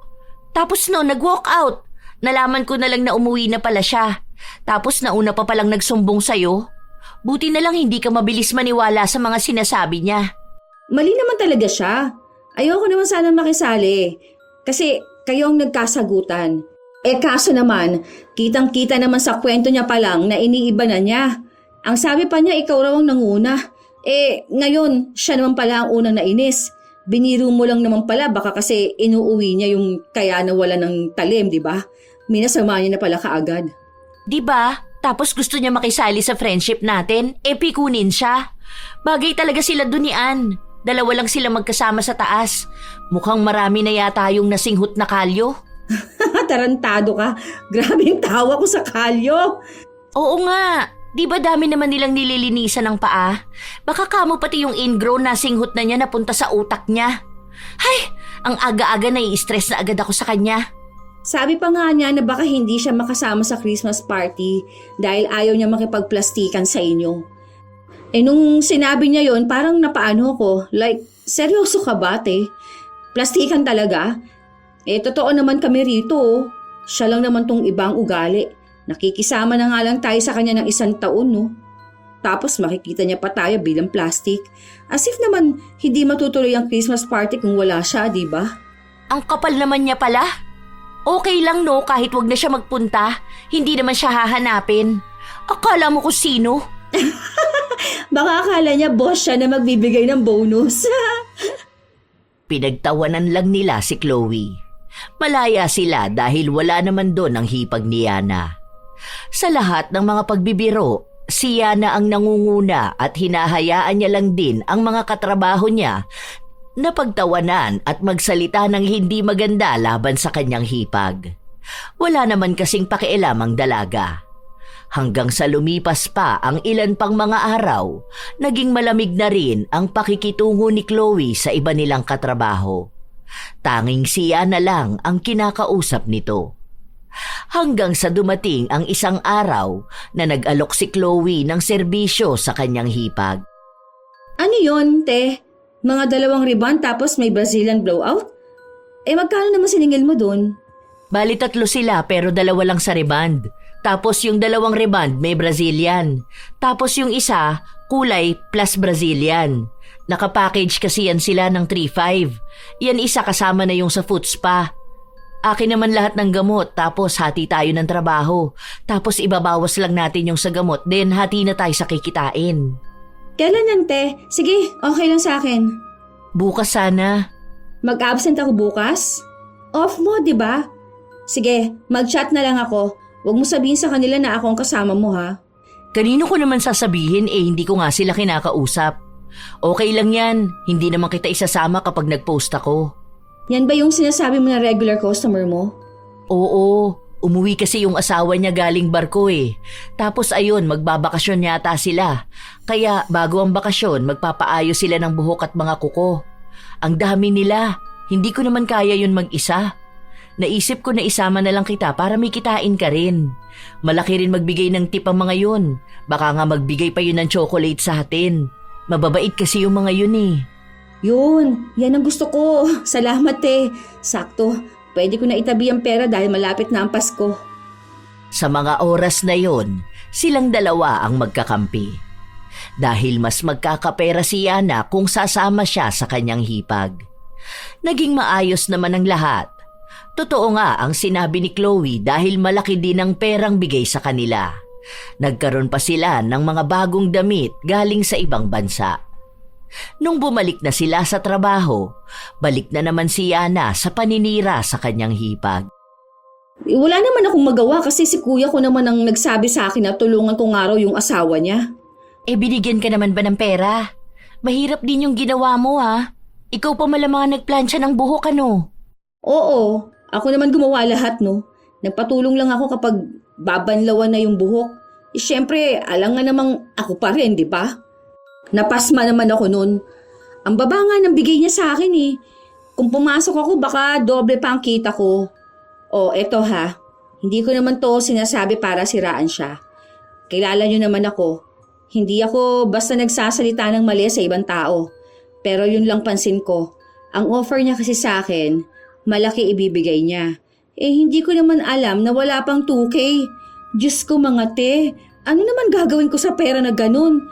Tapos no, nag-walk out. Nalaman ko na lang na umuwi na pala siya. Tapos nauna pa palang nagsumbong sa'yo. Buti na lang hindi ka mabilis maniwala sa mga sinasabi niya. Mali naman talaga siya. Ayoko naman sana makisali. Kasi kayo ang nagkasagutan. Kaso naman, kitang-kita naman sa kwento niya pa lang na iniiba na niya. Ang sabi pa niya ikaw raw ang nanguna. Ngayon, siya naman pala ang unang nainis. Biniro mo lang naman pala baka kasi inuuwi niya yung kaya nawala ng talim, di ba? Minasama niya na pala kaagad. Di ba? Tapos gusto niya makisali sa friendship natin, pikunin siya. Bagay talaga sila dun ni Ann. Dalawa lang sila magkasama sa taas. Mukhang marami na yata yung nasinghot na kalyo. Tarantado ka. Grabe yung tawa ko sa kalyo. Oo nga. Di ba dami naman nilang nililinisan ng paa? Baka kamo pati yung ingrown na singhot na niya napunta sa utak niya. Hay! Ang aga-aga na i-stress na agad ako sa kanya. Sabi pa nga niya na baka hindi siya makasama sa Christmas party dahil ayaw niya makipagplastikan sa inyo. Nung sinabi niya yon parang napaano ko. Like, seryoso ka ba, te? Plastikan talaga? Totoo naman kami rito. Siya lang naman tong ibang ugali. Nakikisama na nga lang tayo sa kanya ng 1 taon, no? Tapos makikita niya pa tayo bilang plastic. As if naman hindi matutuloy ang Christmas party kung wala siya, di ba? Ang kapal naman niya pala. Okay lang no kahit wag na siya magpunta. Hindi naman siya hahanapin. Akala mo kung sino? Baka akala niya boss siya na magbibigay ng bonus. Pinagtawanan lang nila si Chloe. Malaya sila dahil wala naman doon ang hipag ni Yana. Sa lahat ng mga pagbibiro, si Yana ang nangunguna at hinahayaan niya lang din ang mga katrabaho niya na pagtawanan at magsalita ng hindi maganda laban sa kanyang hipag. Wala naman kasing pakialam ang dalaga. Hanggang sa lumipas pa ang ilan pang mga araw, naging malamig na rin ang pakikitungo ni Chloe sa iba nilang katrabaho. Tanging siya na lang ang kinakausap nito. Hanggang sa dumating ang isang araw na nag-alok si Chloe ng serbisyo sa kanyang hipag. Ano yon, te? Mga 2 ribbon tapos may Brazilian blowout? Magkano naman siningil mo dun? Bali 3 sila pero 2 lang sa reband. Tapos yung 2 reband may Brazilian. Tapos yung isa, kulay plus Brazilian. Nakapackage kasi yan sila ng 3.5. Yan isa kasama na yung sa foot spa. Akin naman lahat ng gamot tapos hati tayo ng trabaho. Tapos ibabawas lang natin yung sa gamot then hati na tayo sa kikitain. Kailan yan, te? Sige, okay lang sa akin. Bukas sana. Mag-absent ako bukas? Off mo, di ba? Sige, mag-chat na lang ako. Huwag mo sabihin sa kanila na ako ang kasama mo, ha? Kanino ko naman sasabihin hindi ko nga sila kinakausap. Okay lang yan, hindi naman kita isasama kapag nag-post ako. Yan ba yung sinasabi mo na regular customer mo? Oo, umuwi kasi yung asawa niya galing barko eh. Tapos ayun, magbabakasyon yata sila. Kaya bago ang bakasyon, magpapaayos sila ng buhok at mga kuko. Ang dami nila, hindi ko naman kaya yun mag-isa. Naisip ko na isama na lang kita para may kitain ka rin. Malaki rin magbigay ng tip ang mga yun. Baka nga magbigay pa yun ng chocolate sa atin. Mababait kasi yung mga yun eh. Yun, yan ang gusto ko. Salamat, te. Sakto, pwede ko na itabi ang pera dahil malapit na ang Pasko. Sa mga oras na yon, silang dalawa ang magkakampi. Dahil mas magkakapera si Yana kung sasama siya sa kanyang hipag. Naging maayos naman ang lahat. Totoo nga ang sinabi ni Chloe dahil malaki din ang perang bigay sa kanila. Nagkaroon pa sila ng mga bagong damit galing sa ibang bansa. Nung bumalik na sila sa trabaho, balik na naman si Yana sa paninira sa kanyang hipag. Wala naman akong magawa kasi si kuya ko naman ang nagsabi sa akin na tulungan ko nga raw yung asawa niya. Binigyan ka naman ba ng pera? Mahirap din yung ginawa mo ha. Ikaw pa malamang nagplansya ng buhok ano? Oo, ako naman gumawa lahat no. Nagpatulong lang ako kapag babanlawan na yung buhok. Siyempre, alam nga namang ako pa rin, di ba? Napasma naman ako nun. Ang baba nga ng bigay niya sa akin eh. Kung pumasok ako, baka doble pa ang kita ko. Eto ha. Hindi ko naman to sinasabi para siraan siya. Kilala niyo naman ako. Hindi ako basta nagsasalita ng mali sa ibang tao. Pero yun lang pansin ko. Ang offer niya kasi sa akin, malaki ibibigay niya. Hindi ko naman alam na wala pang 2K. Diyos ko mga te, ano naman gagawin ko sa pera na ganun?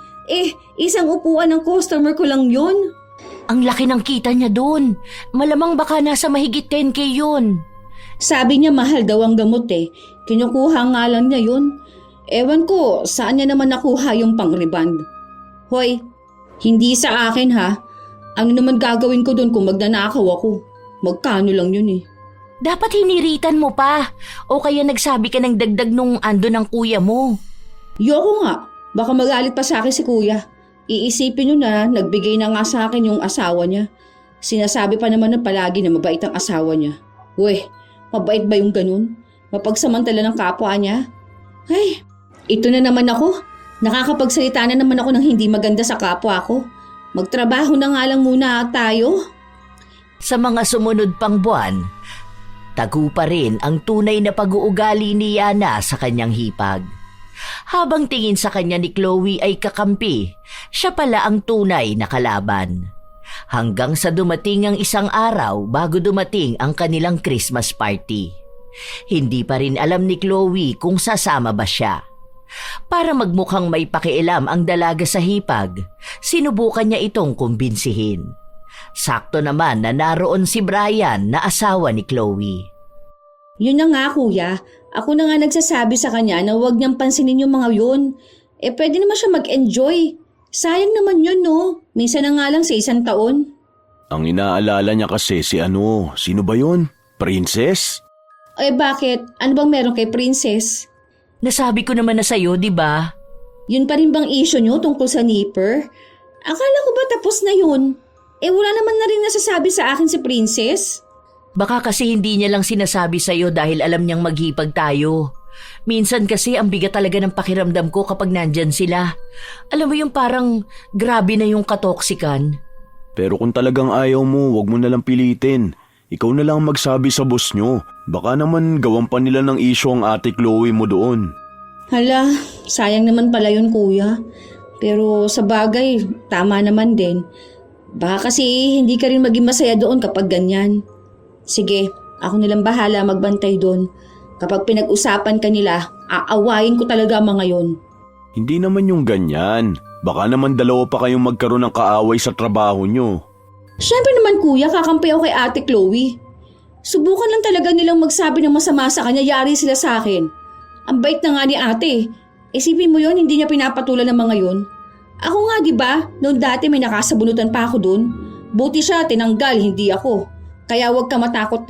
Isang upuan ng customer ko lang yun. Ang laki ng kita niya doon. Malamang baka nasa mahigit 10K yun. Sabi niya mahal daw ang gamot eh. Kinukuha nga lang niya yun. Ewan ko, saan niya naman nakuha yung pang-reband? Hoy, hindi sa akin ha. Ano naman gagawin ko doon kung magnanakaw ako? Magkano lang yun eh. Dapat hiniritan mo pa. O kaya nagsabi ka ng dagdag nung ando ng kuya mo. Yoko nga. Baka magalit pa sa akin si kuya. Iisipin nyo na nagbigay na nga sa akin yung asawa niya. Sinasabi pa naman na palagi na mabait ang asawa niya. Weh, mabait ba yung ganun? Mapagsamantala ng kapwa niya? Ay, ito na naman ako. Nakakapagsalita na naman ako ng hindi maganda sa kapwa ko. Magtrabaho na nga lang muna tayo. Sa mga sumunod pang buwan, tagu pa rin ang tunay na pag-uugali ni Yana sa kanyang hipag. Habang tingin sa kanya ni Chloe ay kakampi, siya pala ang tunay na kalaban. Hanggang sa dumating ang isang araw bago dumating ang kanilang Christmas party. Hindi pa rin alam ni Chloe kung sasama ba siya. Para magmukhang may pakialam ang dalaga sa hipag, sinubukan niya itong kumbinsihin. Sakto naman na naroon si Brian na asawa ni Chloe. Yun na nga kuya, ako na nga nagsasabi sa kanya na huwag niyang pansinin yung mga yun. Pwede naman siya mag-enjoy. Sayang naman yun no, minsan na nga lang sa 1 taon. Ang inaalala niya kasi sino ba yun? Princess? Bakit? Ano bang meron kay Princess? Nasabi ko naman na sa'yo, di ba? Yun pa rin bang issue niyo tungkol sa nipper? Akala ko ba tapos na yun? Wala naman na rin nasasabi sa akin si Princess. Baka kasi hindi niya lang sinasabi sa'yo dahil alam niyang maghipag tayo. Minsan kasi ang bigat talaga ng pakiramdam ko kapag nandyan sila. Alam mo yung parang grabe na yung katoksikan. Pero kung talagang ayaw mo, wag mo nalang pilitin. Ikaw na lang magsabi sa boss nyo. Baka naman gawan pa nila ng issue ang ate Chloe mo doon. Hala, sayang naman pala yun kuya. Pero sa bagay, tama naman din. Baka kasi hindi ka rin maging masaya doon kapag ganyan. Sige, ako nilang bahala magbantay doon. Kapag pinag-usapan ka nila, aawayin ko talaga mga yon. Hindi naman yung ganyan. Baka naman dalawa pa kayong magkaroon ng kaaway sa trabaho nyo. Siyempre naman kuya, kakampi ako kay ate Chloe. Subukan lang talaga nilang magsabi ng masama sa kanya, yari sila sa akin. Ang bait na nga ni ate. Isipin mo yon, hindi niya pinapatulan ng mga yon. Ako nga diba, noon dati may nakasabunutan pa ako dun. Buti siya, tinanggal, hindi ako. Kaya huwag ka matakot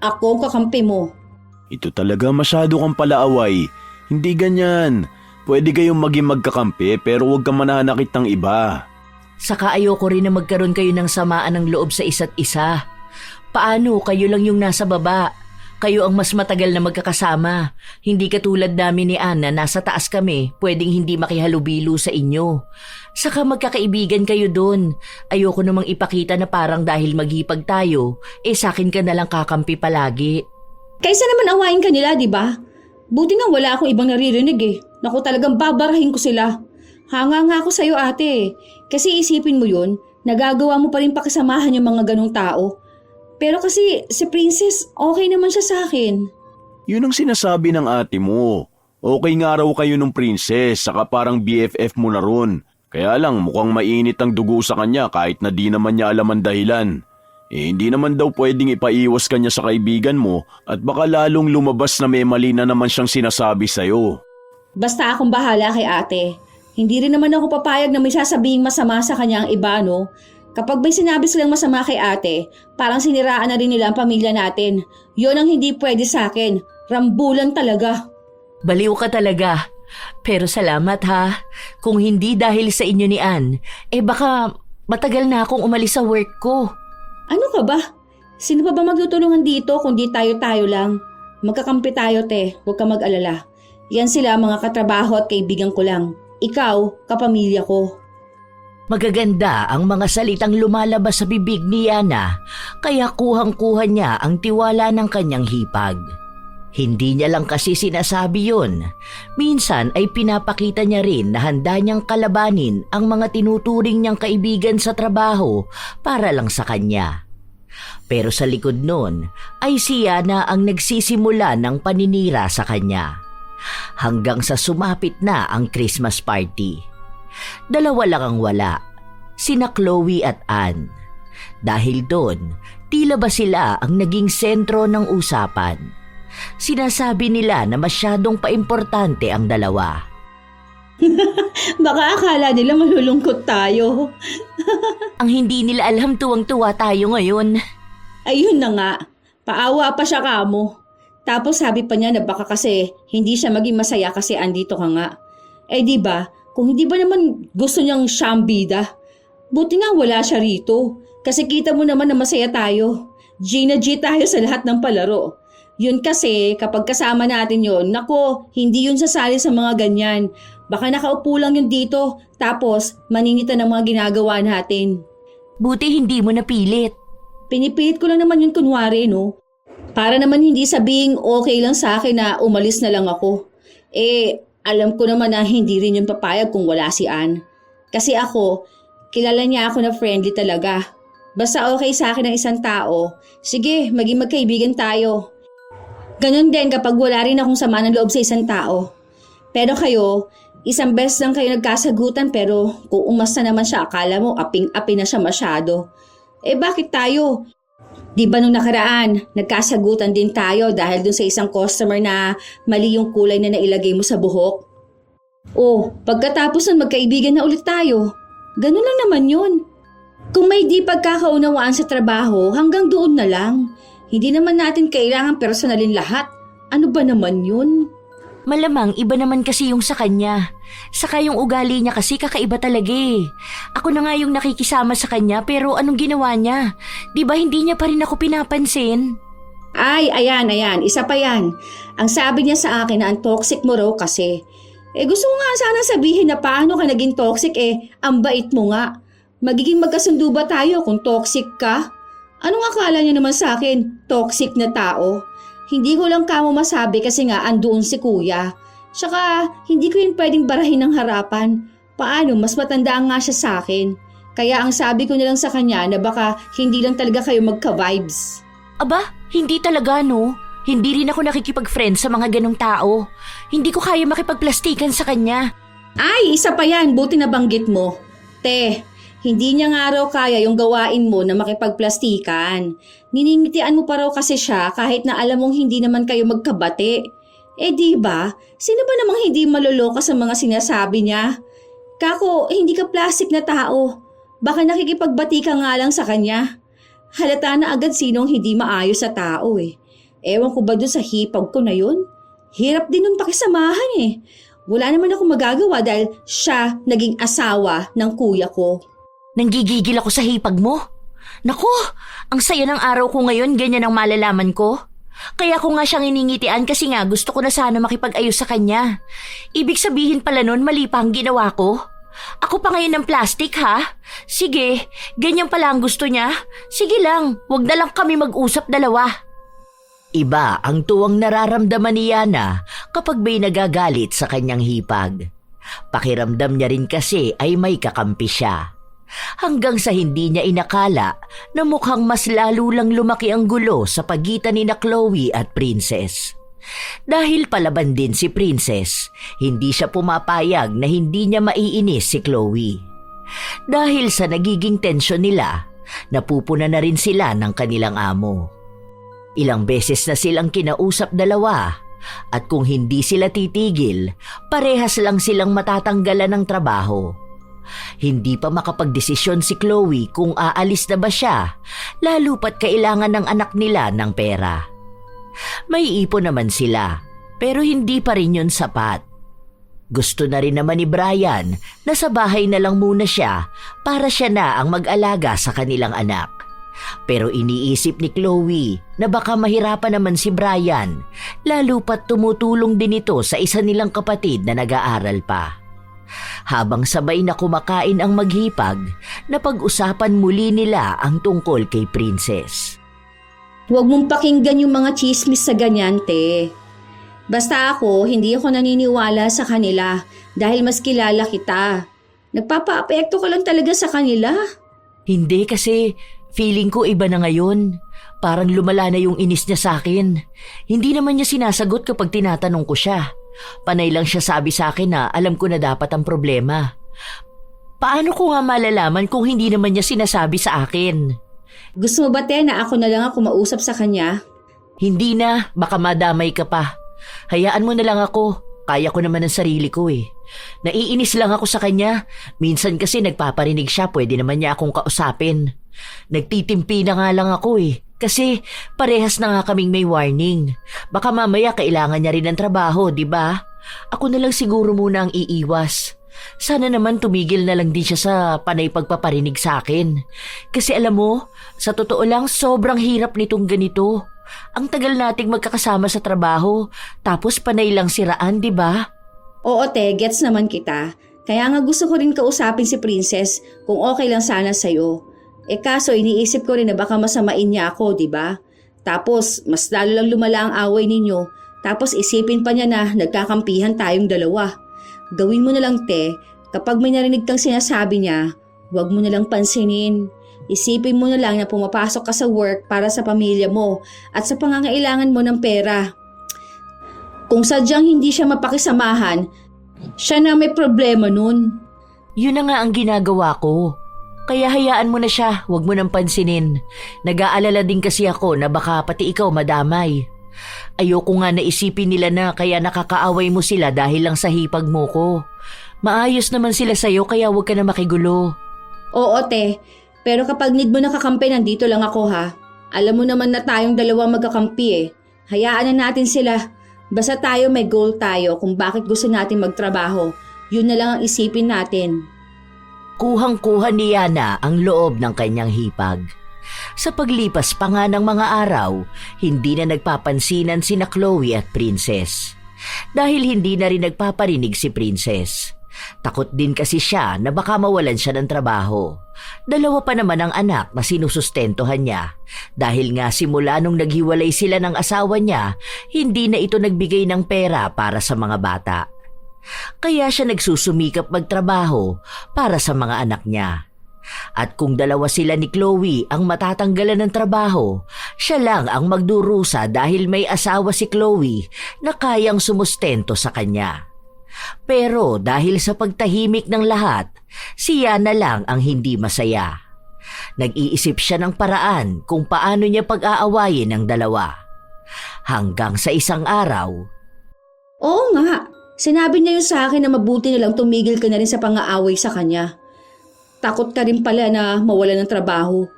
ako ang kakampi mo. Ito talaga masyado kang palaaway. Hindi ganyan. Pwede kayong maging magkakampi pero huwag kang mananakit ng iba. Saka ayoko rin na magkaroon kayo ng samaan ng loob sa isa't isa. Paano kayo lang yung nasa baba? Kayo ang mas matagal na magkakasama. Hindi katulad namin ni Anna, nasa taas kami, pwedeng hindi makihalubilo sa inyo. Saka magkakaibigan kayo doon. Ayoko namang ipakita na parang dahil maghipag tayo, sa akin ka nalang kakampi palagi. Kaysa naman awayin ka nila, di ba? Buti nga wala akong ibang naririnig Naku, talagang babarahin ko sila. Hanga nga ako sa'yo ate. Kasi isipin mo yun, nagagawa mo pa rin pakisamahan yung mga ganong tao. Pero kasi si Princess, okay naman siya sa akin. Yun ang sinasabi ng ate mo. Okay nga raw kayo ng Princess, saka parang BFF mo na ron. Kaya lang mukhang mainit ang dugo sa kanya kahit na di naman niya alam ang dahilan. Hindi naman daw pwedeng ipaiwas kanya sa kaibigan mo at baka lalong lumabas na may mali na naman siyang sinasabi sa'yo. Basta akong bahala kay ate. Hindi rin naman ako papayag na may sasabing masama sa kanya ang iba, no? Kapag may sinabi silang masama kay ate, parang siniraan na rin nila ang pamilya natin. Yun ang hindi pwede sa akin. Rambulan talaga. Baliw ka talaga. Pero salamat ha. Kung hindi dahil sa inyo ni Ann, baka matagal na akong umalis sa work ko. Ano ka ba? Sino pa ba magtutulungan dito kung di tayo-tayo lang? Magkakampi tayo, te. Huwag ka mag-alala. Yan sila mga katrabaho at kaibigan ko lang. Ikaw, kapamilya ko. Magaganda ang mga salitang lumalabas sa bibig ni Yana, kaya kuhang-kuha niya ang tiwala ng kanyang hipag. Hindi niya lang kasi sinasabi yun. Minsan ay pinapakita niya rin na handa niyang kalabanin ang mga tinuturing niyang kaibigan sa trabaho para lang sa kanya. Pero sa likod nun ay si Yana ang nagsisimula ng paninira sa kanya. Hanggang sa sumapit na ang Christmas party. Dalawa lang ang wala, sina Chloe at Ann. Dahil doon, tila ba sila ang naging sentro ng usapan. Sinasabi nila na masyadong paimportante ang dalawa. Baka akala nila malulungkot tayo. Ang hindi nila alam tuwang-tuwa tayo ngayon. Ayun na nga, paawa pa siya kamo. Tapos sabi pa niya na baka kasi hindi siya maging masaya kasi andito ka nga. Di ba? Kung hindi ba naman gusto niyang siyang bida? Buti nga wala siya rito. Kasi kita mo naman na masaya tayo. G na G tayo sa lahat ng palaro. Yun kasi kapag kasama natin yun, nako, hindi yun sasali sa mga ganyan. Baka nakaupo lang yun dito, tapos maninita ng mga ginagawa natin. Buti hindi mo napilit. Pinipilit ko lang naman yun kunwari, no? Para naman hindi sabing okay lang sa akin na umalis na lang ako. Alam ko naman na hindi rin yung papayag kung wala si Ann. Kasi ako, kilala niya ako na friendly talaga. Basta okay sa akin ang isang tao, sige, maging magkaibigan tayo. Ganon din kapag wala rin akong sama ng loob sa isang tao. Pero kayo, isang beses lang kayo nagkasagutan pero kung umasta naman siya, akala mo aping-api na siya masyado. Bakit tayo? Di ba nung nakaraan, nagkasagutan din tayo dahil dun sa isang customer na mali yung kulay na nailagay mo sa buhok? Pagkatapos nun magkaibigan na ulit tayo. Ganun lang naman yun. Kung may di pagkakaunawaan sa trabaho, hanggang doon na lang. Hindi naman natin kailangan personalin lahat. Ano ba naman yun? Malamang iba naman kasi yung sa kanya. Saka yung ugali niya kasi kakaiba talaga eh. Ako na nga yung nakikisama sa kanya pero anong ginawa niya? Di ba hindi niya pa rin ako pinapansin? Ay, ayan, isa pa yan. Ang sabi niya sa akin na ang toxic mo raw kasi. Gusto ko nga sana sabihin na paano ka naging toxic ang bait mo nga. Magiging magkasundo ba tayo kung toxic ka? Anong akala niya naman sa akin, toxic na tao? Hindi ko lang kamo masabi kasi nga andoon si kuya. Tsaka hindi ko yun pwedeng barahin ng harapan. Paano, mas matanda nga siya sa akin. Kaya ang sabi ko nilang sa kanya na baka hindi lang talaga kayo magka-vibes. Aba, hindi talaga no. Hindi rin ako nakikipag-friend sa mga ganong tao. Hindi ko kaya makipagplastikan sa kanya. Ay, isa pa yan, buti na banggit mo. Te, hindi niya nga raw kaya yung gawain mo na makipagplastikan. Niningitian mo pa raw kasi siya kahit na alam mong hindi naman kayo magkabati. Di ba? Sino ba namang hindi maloloka sa mga sinasabi niya? Kako, hindi ka plastic na tao. Baka nakikipagbati ka nga lang sa kanya. Halata na agad sinong hindi maayos sa tao Ewan ko ba dun sa hipag ko na yun? Hirap din nun pakisamahan Wala naman ako magagawa dahil siya naging asawa ng kuya ko. Nanggigigil ako sa hipag mo. Naku, ang saya ng araw ko ngayon, ganyan ang malalaman ko. Kaya ko nga siyang iningitian kasi nga gusto ko na sana makipag-ayos sa kanya. Ibig sabihin pala nun mali pa ang ginawa ko. Ako pa ngayon ng plastic ha? Sige, ganyan pala ang gusto niya. Sige lang, wag na lang kami mag-usap dalawa. Iba ang tuwang nararamdaman ni Yana kapag may nagagalit sa kanyang hipag. Pakiramdam niya rin kasi ay may kakampi siya. Hanggang sa hindi niya inakala na mukhang mas lalo lang lumaki ang gulo sa pagitan ni na Chloe at Princess. Dahil palaban din si Princess, hindi siya pumapayag na hindi niya maiinis si Chloe. Dahil sa nagiging tensyon nila, napupuna na rin sila ng kanilang amo. Ilang beses na silang kinausap dalawa at kung hindi sila titigil, parehas lang silang matatanggalan ng trabaho. Hindi pa makapagdesisyon si Chloe kung aalis na ba siya, lalo pat kailangan ng anak nila ng pera. May ipon naman sila, pero hindi pa rin yun sapat. Gusto na rin naman ni Brian na sa bahay na lang muna siya para siya na ang mag-alaga sa kanilang anak. Pero iniisip ni Chloe na baka mahirapan naman si Brian, lalo pat tumutulong din ito sa isa nilang kapatid na nag-aaral pa. Habang sabay na kumakain ang maghipag, napag-usapan muli nila ang tungkol kay Princess. Huwag mong pakinggan yung mga chismis sa ganyan, te. Basta ako, hindi ako naniniwala sa kanila dahil mas kilala kita. Nagpapa-apekto ka lang talaga sa kanila. Hindi kasi feeling ko iba na ngayon. Parang lumala na yung inis niya sa akin. Hindi naman niya sinasagot kapag tinatanong ko siya. Panay lang siya sabi sa akin na alam ko na dapat ang problema. Paano ko nga malalaman kung hindi naman niya sinasabi sa akin? Gusto mo ba, te, na ako na lang ako mausap sa kanya? Hindi na, baka madamay ka pa. Hayaan mo na lang ako. Kaya ko naman ang sarili ko Naiinis lang ako sa kanya. Minsan kasi nagpaparinig siya, pwede naman niya akong kausapin. Nagtitimpi na nga lang ako Kasi parehas na nga kaming may warning. Baka mamaya kailangan niya rin ng trabaho, di ba? Ako na lang siguro muna ang iiwas. Sana naman tumigil na lang din siya sa panay pagpaparinig sa akin. Kasi alam mo, sa totoo lang sobrang hirap nitong ganito. Ang tagal nating magkakasama sa trabaho, tapos panay lang siraan, di ba? Oo, te, gets naman kita. Kaya nga gusto ko rin kausapin si Princess kung okay lang sana sa'yo. Kaso iniisip ko rin na baka masamain niya ako, di ba? Tapos mas lalo lang lumala ang away ninyo. Tapos isipin pa niya na nagkakampihan tayong dalawa. Gawin mo na lang, te, kapag may narinig kang sinasabi niya, huwag mo na lang pansinin. Isipin mo na lang na pumapasok ka sa work para sa pamilya mo at sa pangangailangan mo ng pera. Kung sadyang hindi siya mapakisamahan, siya na may problema nun. Yun na nga ang ginagawa ko. Kaya hayaan mo na siya, huwag mo nang pansinin. Nag-aalala din kasi ako na baka pati ikaw madamay. Ayoko nga naisipin nila na kaya nakakaaway mo sila dahil lang sa hipag mo ko. Maayos naman sila sa'yo kaya huwag ka na makigulo. Oo, te. Pero kapag need mo nakakampi, nandito lang ako ha. Alam mo naman na tayong dalawa magkakampi Hayaan na natin sila. Basta tayo may goal tayo kung bakit gusto natin magtrabaho. Yun na lang ang isipin natin. Kuhang-kuha ni Yana ang loob ng kanyang hipag. Sa paglipas pa nga ng mga araw, hindi na nagpapansinan sina Chloe at Princess. Dahil hindi na rin nagpaparinig si Princess. Takot din kasi siya na baka mawalan siya ng trabaho. Dalawa pa naman ang anak na sinusustentuhan niya. Dahil nga simula nung naghiwalay sila ng asawa niya, hindi na ito nagbigay ng pera para sa mga bata. Kaya siya nagsusumikap magtrabaho para sa mga anak niya. At kung dalawa sila ni Chloe ang matatanggalan ng trabaho, siya lang ang magdurusa dahil may asawa si Chloe na kayang sumustento sa kanya. Pero dahil sa pagtahimik ng lahat, si Yana lang ang hindi masaya. Nag-iisip siya ng paraan kung paano niya pag-aawayin ang dalawa. Hanggang sa isang araw, Oo nga, sinabi niya yun sa akin na mabuti na lang tumigil ka na rin sa pang-aaway sa kanya. Takot ka rin pala na mawala ng trabaho.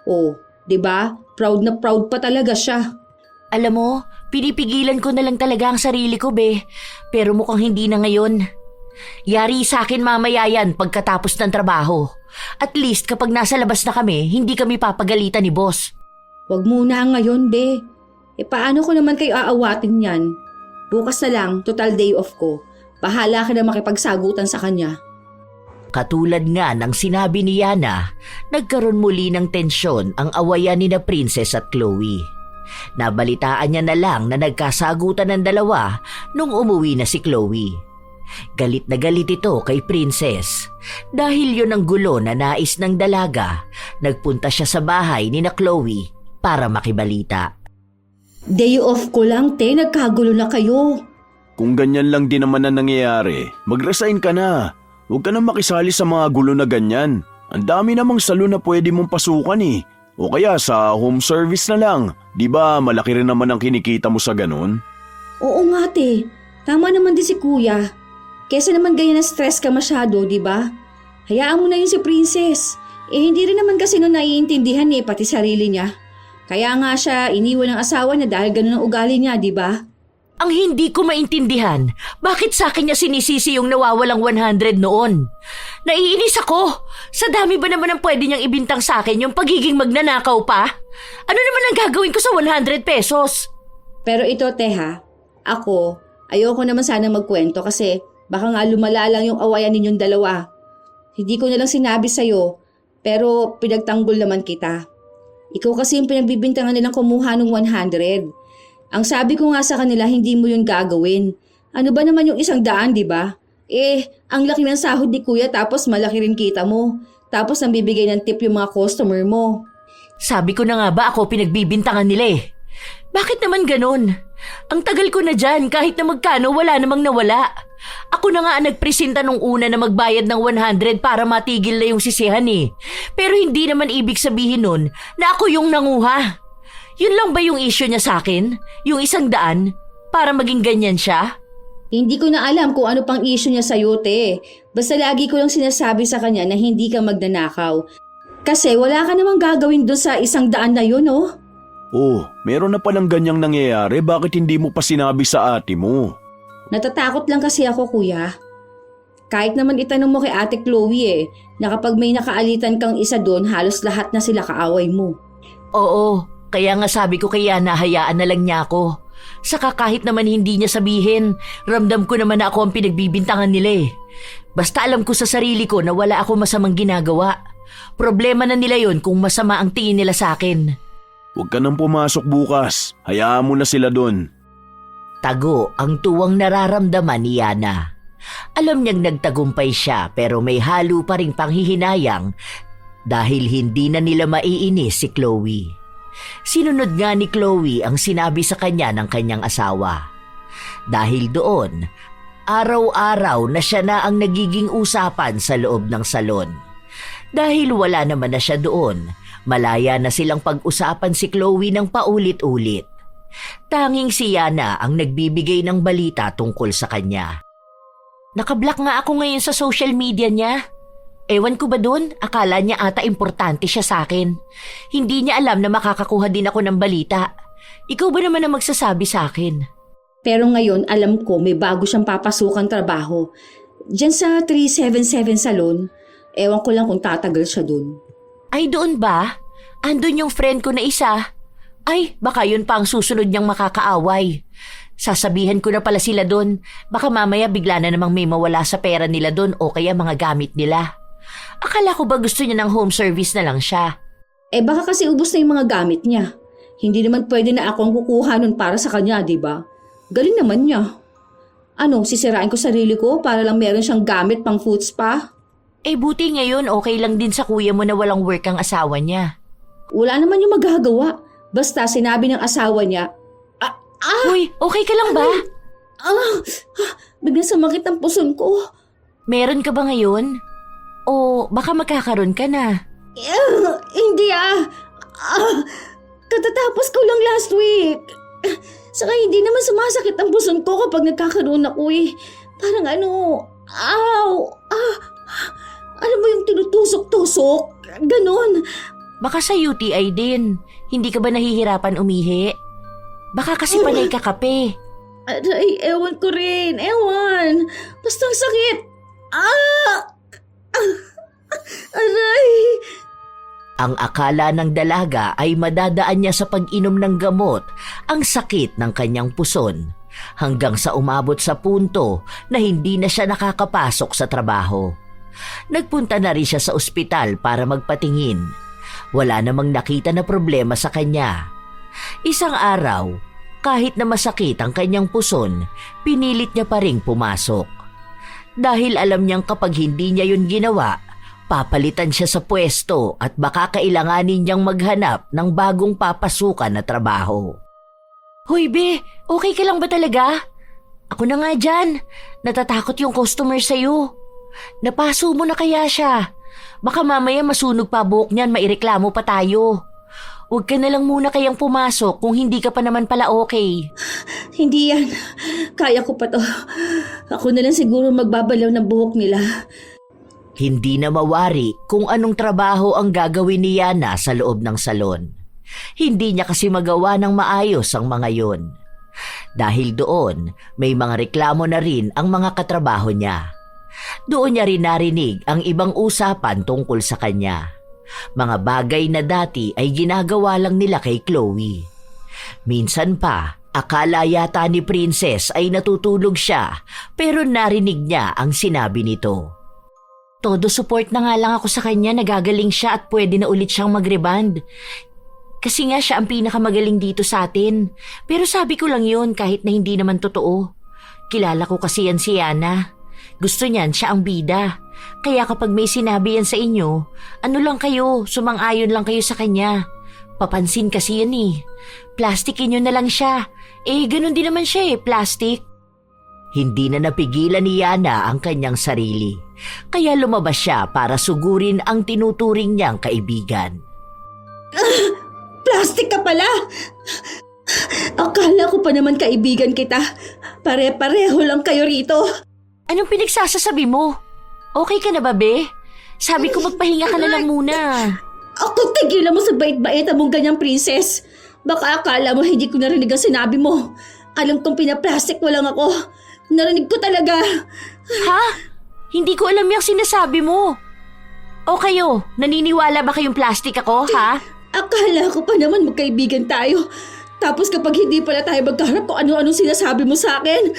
Oh, 'di ba? Proud na proud pa talaga siya. alam mo, pinipigilan ko na lang talaga ang sarili ko, be. Pero mukhang hindi na ngayon. Yari sa akin mamaya yan pagkatapos ng trabaho. At least kapag nasa labas na kami, hindi kami papagalitan ni boss. Huwag muna ngayon, be. Paano ko naman kayo aawatin yan? Bukas na lang, total day off ko. Bahala ka na makipagsagutan sa kanya. Katulad nga ng sinabi ni Yana, nagkaroon muli ng tensyon ang awayan ni na Princess at Chloe. Nabalitaan niya na lang na nagkasagutan ng dalawa nung umuwi na si Chloe. Galit na galit ito kay Princess. Dahil yun ang gulo na nais ng dalaga, nagpunta siya sa bahay ni na Chloe para makibalita. Day off ko lang, te. Nagkagulo na kayo. Kung ganyan lang din naman ang nangyayari, mag-resign ka na. Huwag ka na makisali sa mga gulo na ganyan. Ang dami namang salon na pwede mong pasukan eh. O kaya sa home service na lang. Di ba malaki rin naman ang kinikita mo sa ganun? Oo nga, te. Tama naman din si kuya. Kesa naman ganyan na stress ka masyado, di ba? Hayaan mo na yun si Princess. Hindi rin naman kasi nun naiintindihan pati sarili niya. Kaya nga siya iniwan ng asawa niya dahil ganun ang ugali niya, di ba? Ang hindi ko maintindihan, bakit sa akin niya sinisisi yung nawawalang 100 noon? Naiinis ako! Sa dami ba naman ang pwede niyang ibintang sa akin yung pagiging magnanakaw pa? Ano naman ang gagawin ko sa 100 pesos? Pero ito, Teha, ako, ayoko naman sana magkwento kasi baka nga lumala lang yung awayan ninyong dalawa. Hindi ko na lang sinabi sa'yo, pero pinagtanggol naman kita. Ikaw kasi yung pinagbibintangan nilang kumuha ng 100. Ang sabi ko nga sa kanila, hindi mo yun gagawin. Ano ba naman yung 100, di ba? Ang laki ng sahod ni kuya tapos malaki rin kita mo. Tapos nambibigay ng tip yung mga customer mo. Sabi ko na nga ba ako pinagbibintangan nila eh. Bakit naman ganun? Ang tagal ko na dyan, kahit na magkano wala namang nawala. Ako na nga ang nagpresenta nung una na magbayad ng 100 para matigil na yung sisihan eh. Pero hindi naman ibig sabihin nun na ako yung nanguha. Yun lang ba yung issue niya sa akin? Yung 100? Para maging ganyan siya? Hindi ko na alam kung ano pang issue niya sa'yo, te. Basta lagi ko lang sinasabi sa kanya na hindi ka magnanakaw. Kasi wala ka namang gagawin doon sa 100 na yun, oh. Oh, meron na palang ganyang nangyayari, bakit hindi mo pa sinabi sa ate mo? Natatakot lang kasi ako, kuya. Kahit naman itanong mo kay ate Chloe na kapag may nakaalitan kang isa doon, halos lahat na sila kaaway mo. Oo, kaya nga sabi ko kay Yana, hayaan na lang niya ako. Saka kahit naman hindi niya sabihin, ramdam ko naman na ako ang pinagbibintangan nila eh. Basta alam ko sa sarili ko na wala ako masamang ginagawa. Problema na nila yon kung masama ang tingin nila sa akin. Huwag ka nang pumasok bukas, hayaan mo na sila doon. Tago ang tuwang nararamdaman ni Yana. Alam niyang nagtagumpay siya pero may halo pa ring panghihinayang dahil hindi na nila maiinis si Chloe. Sinunod nga ni Chloe ang sinabi sa kanya ng kanyang asawa. Dahil doon, araw-araw na siya na ang nagiging usapan sa loob ng salon. Dahil wala naman na siya doon, malaya na silang pag-usapan si Chloe ng paulit-ulit. Tanging si Yana ang nagbibigay ng balita tungkol sa kanya. Nakablock nga ako ngayon sa social media niya. Ewan ko ba dun? Akala niya ata importante siya sa akin. Hindi niya alam na makakakuha din ako ng balita. Ikaw ba naman ang magsasabi sa akin? Pero ngayon, alam ko may bago siyang papasukang trabaho. Diyan sa 377 Salon. Ewan ko lang kung tatagal siya dun. Ay doon ba? andun yung friend ko na isa. Ay, baka yun pa ang susunod niyang makakaaway. Sasabihan ko na pala sila doon. Baka mamaya bigla na namang may mawala sa pera nila doon o kaya mga gamit nila. Akala ko ba gusto niya ng home service na lang siya? Baka kasi ubos na yung mga gamit niya. Hindi naman pwede na ako ang kukuha nun para sa kanya, di ba? Galing naman niya. Ano, sisirain ko sarili ko para lang meron siyang gamit pang food spa? Buti ngayon okay lang din sa kuya mo na walang work ang asawa niya. Wala naman yung magagawa. Basta sinabi ng asawa niya, Uy, okay ka lang ba? biglang sumakit ang puson ko. Meron ka ba ngayon? O baka magkakaroon ka na? Hindi katatapos ko lang last week. Saka hindi naman sumasakit ang puson ko kapag nagkakaroon ako eh. Parang alam mo yung tinutusok-tusok? Ganon. Baka sa UTI din. Hindi ka ba nahihirapan umihi? Baka kasi panay ka kape. Aray, ewan ko rin. Ewan. Basta ang sakit. Aray. Ang akala ng dalaga ay madadaan niya sa pag-inom ng gamot ang sakit ng kanyang puson hanggang sa umabot sa punto na hindi na siya nakakapasok sa trabaho. Nagpunta na rin siya sa ospital para magpatingin. Wala namang nakita na problema sa kanya. Isang araw, kahit na masakit ang kanyang puson, pinilit niya pa ring pumasok. Dahil alam niyang kapag hindi niya yun ginawa, papalitan siya sa pwesto at baka kailanganin niyang maghanap ng bagong papasukan na trabaho. Hoy be, okay ka lang ba talaga? Ako na nga dyan. Natatakot yung customer sa'yo. Napaso mo na kaya siya? Baka mamaya masunog pa buhok niyan, maireklamo pa tayo. Huwag ka na lang muna kayang pumasok kung hindi ka pa naman pala okay. Hindi yan. Kaya ko pa to. Ako na lang siguro magbabalaw ng buhok nila. Hindi na mawari kung anong trabaho ang gagawin ni Yana sa loob ng salon. Hindi niya kasi magawa ng maayos ang mga yon. Dahil doon, may mga reklamo na rin ang mga katrabaho niya. Doon niya rin narinig ang ibang usapan tungkol sa kanya. Mga bagay na dati ay ginagawa lang nila kay Chloe. Minsan pa, akala yata ni Princess ay natutulog siya pero narinig niya ang sinabi nito. Todo support na nga lang ako sa kanya, nagagaling siya at pwede na ulit siyang mag-reband. Kasi nga siya ang pinakamagaling dito sa atin. Pero sabi ko lang yun kahit na hindi naman totoo. Kilala ko kasi yan si Yana. Gusto niyan siya ang bida. Kaya kapag may sinabi yan sa inyo, ano lang kayo, sumang-ayon lang kayo sa kanya. Papansin kasi yan eh. Plastikin nyo na lang siya. Ganun din naman siya plastic. Hindi na napigilan ni Yana ang kanyang sarili. Kaya lumabas siya para sugurin ang tinuturing niyang kaibigan. Plastic ka pala! Akala ko pa naman kaibigan kita. Pare-pareho lang kayo rito. Anong pinagsasasabi mo? Okay ka na ba, be? Sabi ko magpahinga ka na lang muna. Ako, tigilan mo sa bait-bait mong ganyang princess. Baka akala mo hindi ko narinig ang sinabi mo. Alam kong pinaplastic mo lang ako. Narinig ko talaga. Ha? Hindi ko alam yung sinasabi mo. O kayo, naniniwala ba kayong plastic ako, ha? Akala ko pa naman magkaibigan tayo. Tapos kapag hindi pala tayo magkaharap kung ano-anong sinasabi mo sa akin.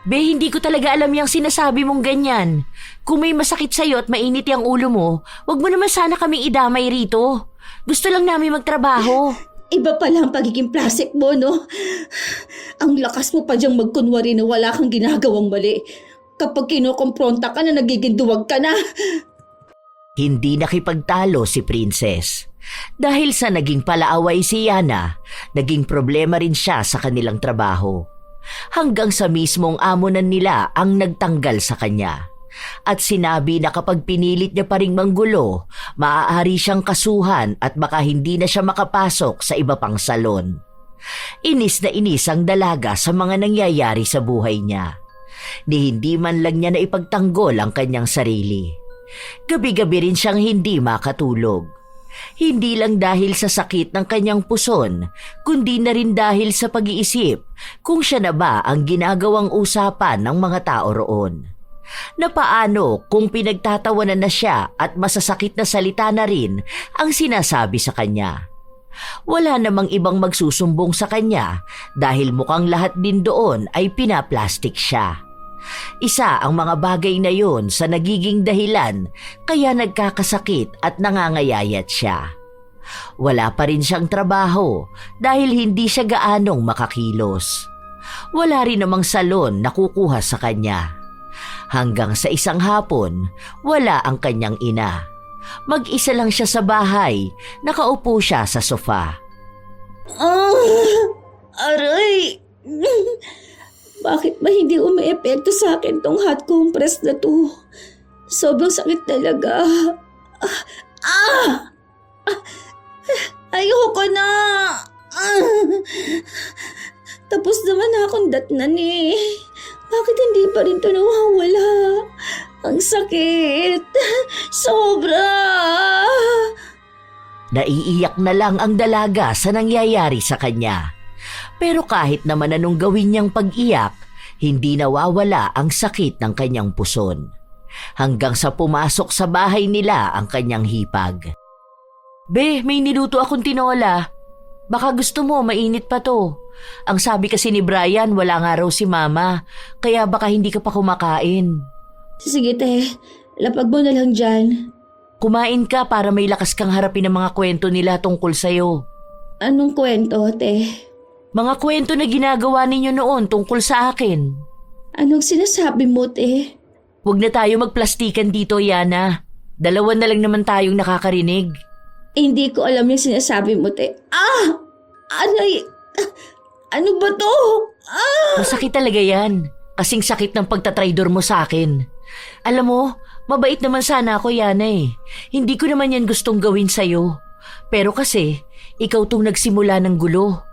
Be, hindi ko talaga alam yung sinasabi mong ganyan. Kung may masakit sa'yo at mainit yung ulo mo, wag mo naman sana kaming idamay rito. Gusto lang namin magtrabaho. Iba pala ang pagiging plastic mo, no? Ang lakas mo pa diyang magkunwari na wala kang ginagawang mali. Kapag kinukompronta ka na, nagiging duwag ka na. Hindi nakipagtalo si Princess. Dahil sa naging palaaway si Yana, naging problema rin siya sa kanilang trabaho. Hanggang sa mismong amunan nila ang nagtanggal sa kanya. At sinabi na kapag pinilit niya pa ring manggulo, maaari siyang kasuhan at baka hindi na siya makapasok sa iba pang salon. Inis na inis ang dalaga sa mga nangyayari sa buhay niya. Ni hindi man lang niya na ipagtanggol ang kanyang sarili. Gabi-gabi rin siyang hindi makatulog. Hindi lang dahil sa sakit ng kanyang puson, kundi na rin dahil sa pag-iisip kung siya na ba ang ginagawang usapan ng mga tao roon. Na paano kung pinagtatawanan na siya at masasakit na salita na rin ang sinasabi sa kanya? Wala namang ibang magsusumbong sa kanya dahil mukhang lahat din doon ay pinaplastik siya. Isa ang mga bagay na yon sa nagiging dahilan kaya nagkakasakit at nangangayayat siya. Wala pa rin siyang trabaho dahil hindi siya gaanong makakilos. Wala rin namang salon na kukuha sa kanya. Hanggang sa isang hapon, wala ang kanyang ina. Mag-isa lang siya sa bahay, nakaupo siya sa sofa. Aray! Bakit ba hindi umiepekto sa akin tong hot compress na to? Sobrang sakit talaga. Ayoko na! Tapos naman akong datnan eh. Bakit hindi pa rin ito nawawala? Ang sakit! Sobra! Naiiyak na lang ang dalaga sa nangyayari sa kanya. Pero kahit naman anong gawin niyang pag-iyak, hindi nawawala ang sakit ng kanyang puson. Hanggang sa pumasok sa bahay nila ang kanyang hipag. Be, may niluto akong tinola. Baka gusto mo, mainit pa to. Ang sabi kasi ni Brian, wala nga raw si Mama, kaya baka hindi ka pa kumakain. Sige te, lapag mo na lang dyan. Kumain ka para may lakas kang harapin ang mga kwento nila tungkol sa'yo. Anong kwento, te? Mga kwento na ginagawa ninyo noon tungkol sa akin. Anong sinasabi mo, te? Huwag na tayo magplastikan dito, Yana. Dalawa na lang naman tayong nakakarinig. Hindi ko alam yung sinasabi mo, te. Aray! Ano ba to? Masakit talaga yan. Kasing sakit ng pagtatraidor mo sa akin. Alam mo, mabait naman sana ako, Yana eh. Hindi ko naman yan gustong gawin sa'yo. Pero kasi, ikaw tong nagsimula ng gulo.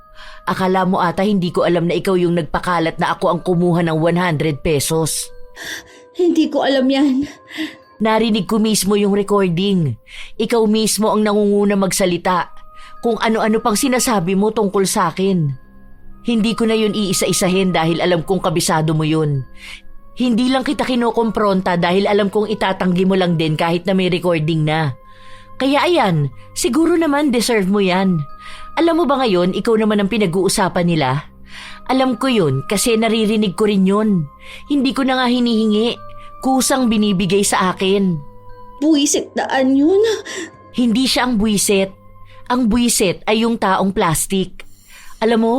Akala mo ata hindi ko alam na ikaw yung nagpakalat na ako ang kumuha ng 100 pesos. Hindi ko alam yan. Narinig ko mismo yung recording. Ikaw mismo ang nangunguna magsalita. Kung ano-ano pang sinasabi mo tungkol sa akin. Hindi ko na yun iisa-isahin dahil alam kong kabisado mo yun. Hindi lang kita kinokompronta dahil alam kong itatanggi mo lang din kahit na may recording na. Kaya ayan, siguro naman deserve mo yan. Alam mo ba ngayon, ikaw naman ang pinag-uusapan nila? Alam ko yun kasi naririnig ko rin yun. Hindi ko na nga hinihingi. Kusang binibigay sa akin. Buwisit daan yun. Hindi siya ang buwisit. Ang buwisit ay yung taong plastic. Alam mo,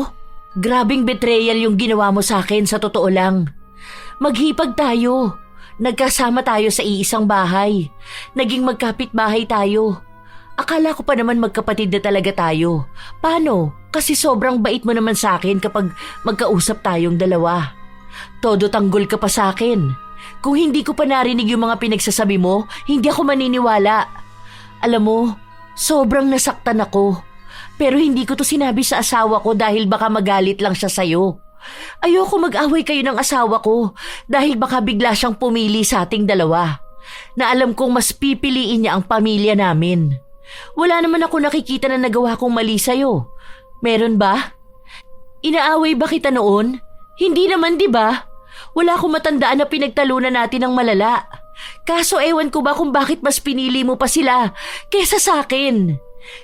grabing betrayal yung ginawa mo sa akin sa totoo lang. Maghipag tayo. Nagkasama tayo sa iisang bahay. Naging magkapit-bahay tayo. Akala ko pa naman magkapatid na talaga tayo. Paano? Kasi sobrang bait mo naman sa akin kapag magkausap tayong dalawa. Todo tanggol ka pa sa akin. Kung hindi ko pa narinig yung mga pinagsasabi mo, hindi ako maniniwala. Alam mo, sobrang nasaktan ako. Pero hindi ko to sinabi sa asawa ko dahil baka magalit lang siya sa'yo. Ayoko mag-away kayo ng asawa ko dahil baka bigla siyang pumili sa ating dalawa. Na alam kong mas pipiliin niya ang pamilya namin. Wala naman ako nakikita na nagawa kong mali sa'yo. Meron ba? Inaaway ba kita noon? Hindi naman, di ba? Wala akong matandaan na pinagtalunan natin ng malala. Kaso ewan ko ba kung bakit mas pinili mo pa sila kesa sa akin.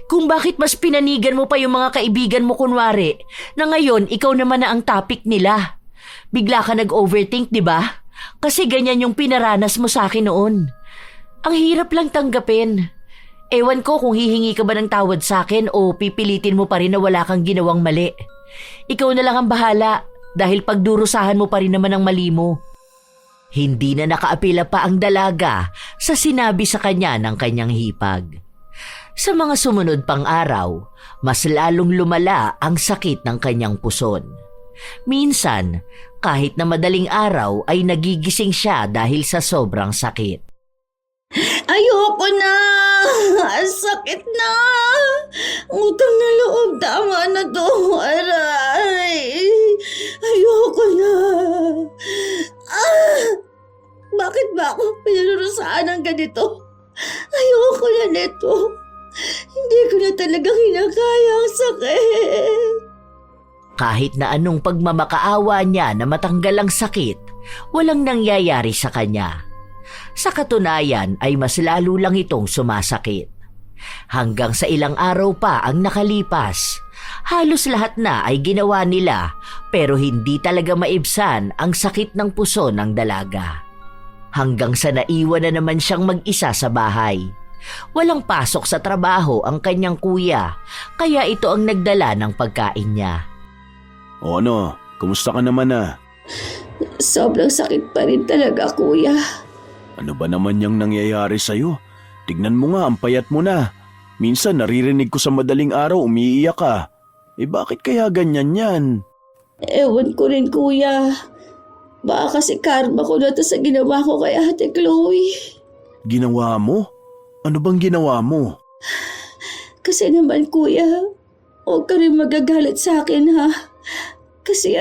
Kung bakit mas pinanigan mo pa yung mga kaibigan mo kunwari na ngayon ikaw naman na ang topic nila. Bigla ka nag-overthink, di ba? Kasi ganyan yung pinaranas mo sa akin noon. Ang hirap lang tanggapin. Ewan ko kung hihingi ka ba ng tawad sa akin o pipilitin mo pa rin na wala kang ginawang mali. Ikaw na lang ang bahala dahil pagdurusahan mo pa rin naman ang mali mo. Hindi na nakaapila pa ang dalaga sa sinabi sa kanya ng kanyang hipag. Sa mga sumunod pang araw, mas lalong lumala ang sakit ng kanyang puson. Minsan, kahit na madaling araw ay nagigising siya dahil sa sobrang sakit. Ayoko na! Ang sakit na! Utang na loob, tama na to. Aray! Ayoko na! Bakit ba ako pinarurusahan ng ganito? Ayoko na nito. Hindi ko na talaga kinakaya ang sakit. Kahit na anong pagmamakaawa niya na matanggal ang sakit, walang nangyayari sa kanya. Sa katunayan ay mas lalo lang itong sumasakit. Hanggang sa ilang araw pa ang nakalipas, halos lahat na ay ginawa nila pero hindi talaga maibsan ang sakit ng puso ng dalaga. Hanggang sa naiwan na naman siyang mag-isa sa bahay. Walang pasok sa trabaho ang kanyang kuya, kaya ito ang nagdala ng pagkain niya. O ano, kumusta ka naman na? Sobrang sakit pa rin talaga, kuya. Ano ba naman yung nangyayari sa'yo? Tignan mo nga, ang payat mo na. Minsan naririnig ko sa madaling araw umiiyak ka. Bakit kaya ganyan yan? Ewan ko rin, kuya. Baka kasi karma ko na to sa ginawa ko kay Ate Chloe. Ginawa mo? Ano bang ginawa mo? Kasi naman, kuya, huwag ka rin magagalit sa akin, ha? Kasi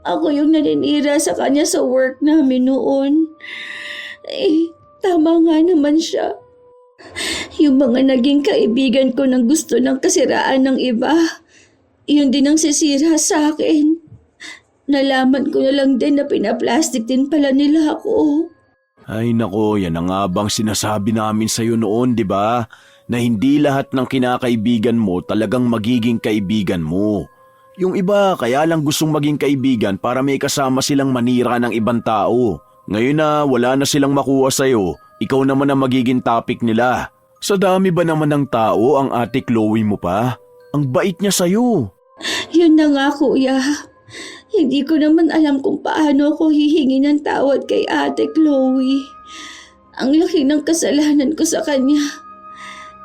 ako yung naninira sa kanya sa work namin noon. Tama nga naman siya. Yung mga naging kaibigan ko nang gusto ng kasiraan ng iba, yun din ang sisira sa akin. Nalaman ko na lang din na pinaplastic din pala nila ako. Ay nako, yan ang nga bang sinasabi namin sa'yo noon, di ba? Na hindi lahat ng kinakaibigan mo talagang magiging kaibigan mo. Yung iba kaya lang gustong maging kaibigan para may kasama silang manira ng ibang tao. Ngayon na wala na silang makuha sa'yo, ikaw naman ang magiging topic nila. Sa dami ba naman ng tao ang Ate Chloe mo pa? Ang bait niya sa'yo. Yun na nga, kuya. Hindi ko naman alam kung paano ako hihingi ng tawad kay Ate Chloe. Ang laki ng kasalanan ko sa kanya.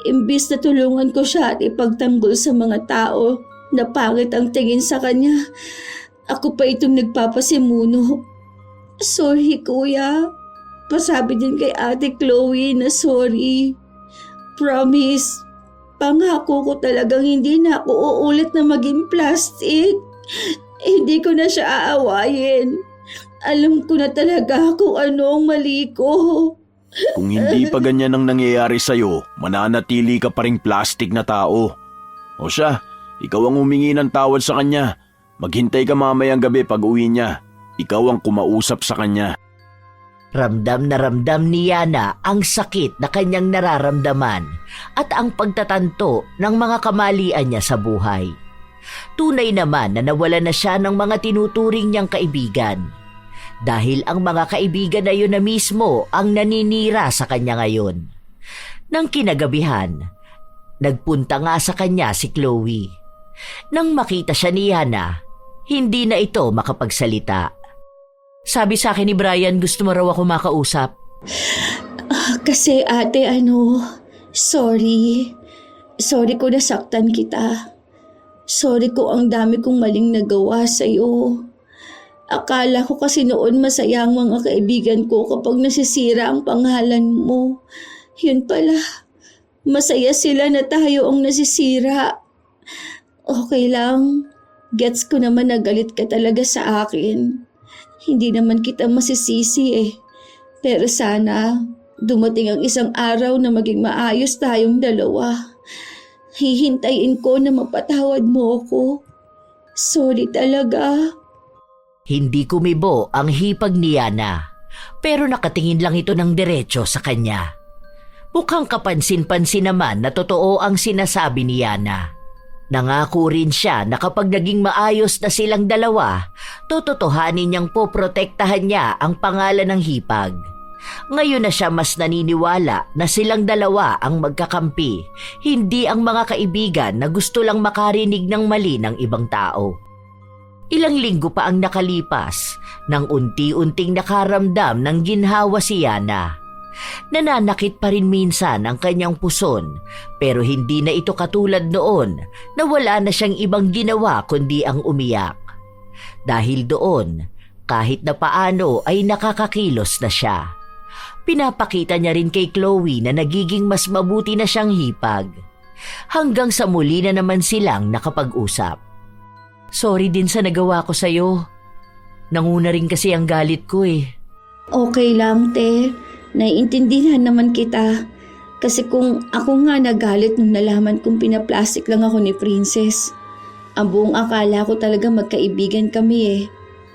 Imbis na tulungan ko siya at ipagtanggol sa mga tao na pangit ang tingin sa kanya, ako pa itong nagpapasimuno. Sorry, kuya. Pasabi din kay Ate Chloe na sorry. Promise, pangako ko talagang hindi na ako uulit na maging plastic. Hindi ko na siya aawayin. Alam ko na talaga kung ano ang mali ko. Kung hindi pa ganyan ang nangyayari sa'yo, mananatili ka pa ring plastic na tao. O siya, ikaw ang humingi ng tawad sa kanya. Maghintay ka mamayang gabi pag uwi niya. Ikaw ang kumausap sa kanya. Ramdam na ramdam ni Yana ang sakit na kanyang nararamdaman at ang pagtatanto ng mga kamalian niya sa buhay. Tunay naman na nawala na siya ng mga tinuturing niyang kaibigan. Dahil ang mga kaibigan na yun na mismo ang naninira sa kanya ngayon. Nang kinagabihan, nagpunta nga sa kanya si Chloe. Nang makita siya ni Yana, hindi na ito makapagsalita. Sabi sa akin ni Brian, gusto mo raw ako makausap. Kasi ate, sorry. Sorry ko nasaktan kita. Sorry ko ang dami kong maling nagawa sa'yo. Akala ko kasi noon masaya ang mga kaibigan ko kapag nasisira ang pangalan mo. Yun pala, masaya sila na tayo ang nasisira. Okay lang, gets ko naman na galit ka talaga sa akin. Hindi naman kita masisisi Pero sana dumating ang isang araw na maging maayos tayong dalawa. Hihintayin ko na mapatawad mo ako. Sorry talaga. Hindi kumibo ang hipag ni Yana, pero nakatingin lang ito ng diretso sa kanya. Mukhang kapansin-pansin naman na totoo ang sinasabi ni Yana. Nangako rin siya na kapag naging maayos na silang dalawa, tototohanin niyang poprotektahan niya ang pangalan ng hipag. Ngayon na siya mas naniniwala na silang dalawa ang magkakampi, hindi ang mga kaibigan na gusto lang makarinig ng mali ng ibang tao. Ilang linggo pa ang nakalipas nang unti-unting nakaramdam ng ginhawa si Yana. Nananakit pa rin minsan ang kanyang puson, pero hindi na ito katulad noon na wala na siyang ibang ginawa kundi ang umiyak. Dahil doon, kahit na paano ay nakakakilos na siya. Pinapakita niya rin kay Chloe na nagiging mas mabuti na siyang hipag. Hanggang sa muli na naman silang nakapag-usap. Sorry din sa nagawa ko sa'yo. Nanguna rin kasi ang galit ko Okay lang, te. Naiintindihan naman kita. Kasi kung ako nga nagalit nung nalaman kong pinaplastic lang ako ni Princess. Ang buong akala ko talaga magkaibigan kami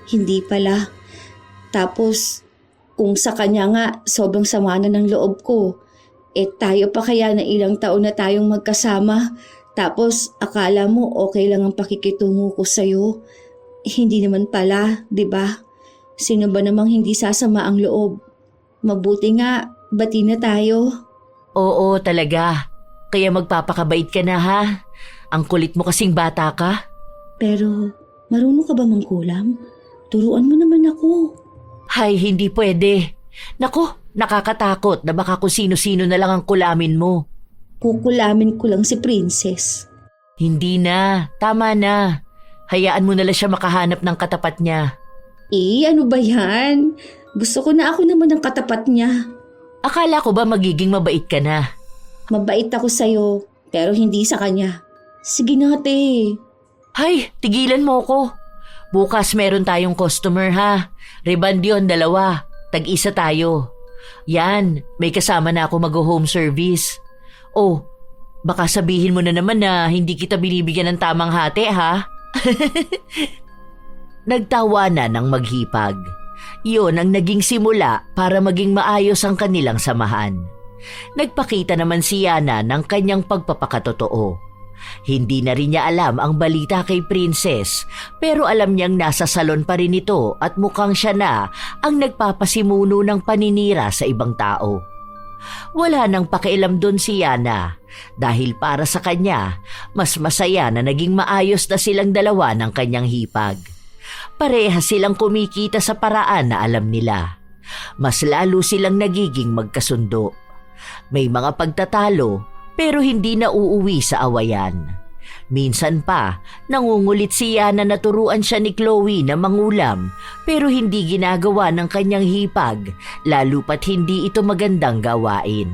Hindi pala. Tapos, kung sa kanya nga, sobrang sama na ng loob ko. Tayo pa kaya na ilang taon na tayong magkasama. Tapos, akala mo okay lang ang pakikitungo ko sa'yo. Hindi naman pala, di ba? Sino ba namang hindi sasama ang loob? Mabuti nga, bati na tayo. Oo, talaga. Kaya magpapakabait ka na ha. Ang kulit mo kasing bata ka. Pero, marunong ka ba mangkulam? Turuan mo naman ako. Hay, hindi pwede. Nako, nakakatakot na baka kung sino-sino na lang ang kulamin mo. Kukulamin ko lang si Princess. Hindi na, tama na. Hayaan mo na lang siya makahanap ng katapat niya. Ano ba yan? Gusto ko na ako naman ang katapat niya. Akala ko ba magiging mabait ka na? Mabait ako sa'yo, pero hindi sa kanya. Sige na, ate. Hay, tigilan mo ko. Bukas meron tayong customer ha. Reband yun, 2. Tag-isa tayo. Yan, may kasama na ako mag-home service. Oh, baka sabihin mo na naman na hindi kita binibigyan ng tamang hati ha. Nagtawa na ng maghipag. Iyon ang naging simula para maging maayos ang kanilang samahan. Nagpakita naman si Yana ng kanyang pagpapakatotoo. Hindi na rin niya alam ang balita kay Princess, pero alam niyang nasa salon pa rin ito at mukhang siya na ang nagpapasimuno ng paninira sa ibang tao. Wala nang pakialam doon si Yana dahil para sa kanya, mas masaya na naging maayos na silang dalawa ng kanyang hipag. Pareha silang kumikita sa paraan na alam nila. Mas lalo silang nagiging magkasundo. May mga pagtatalo pero hindi na uuwi sa awayan. Minsan pa, nangungulit si Yana na turuan siya ni Chloe na mangulam pero hindi ginagawa ng kanyang hipag, lalo pat hindi ito magandang gawain.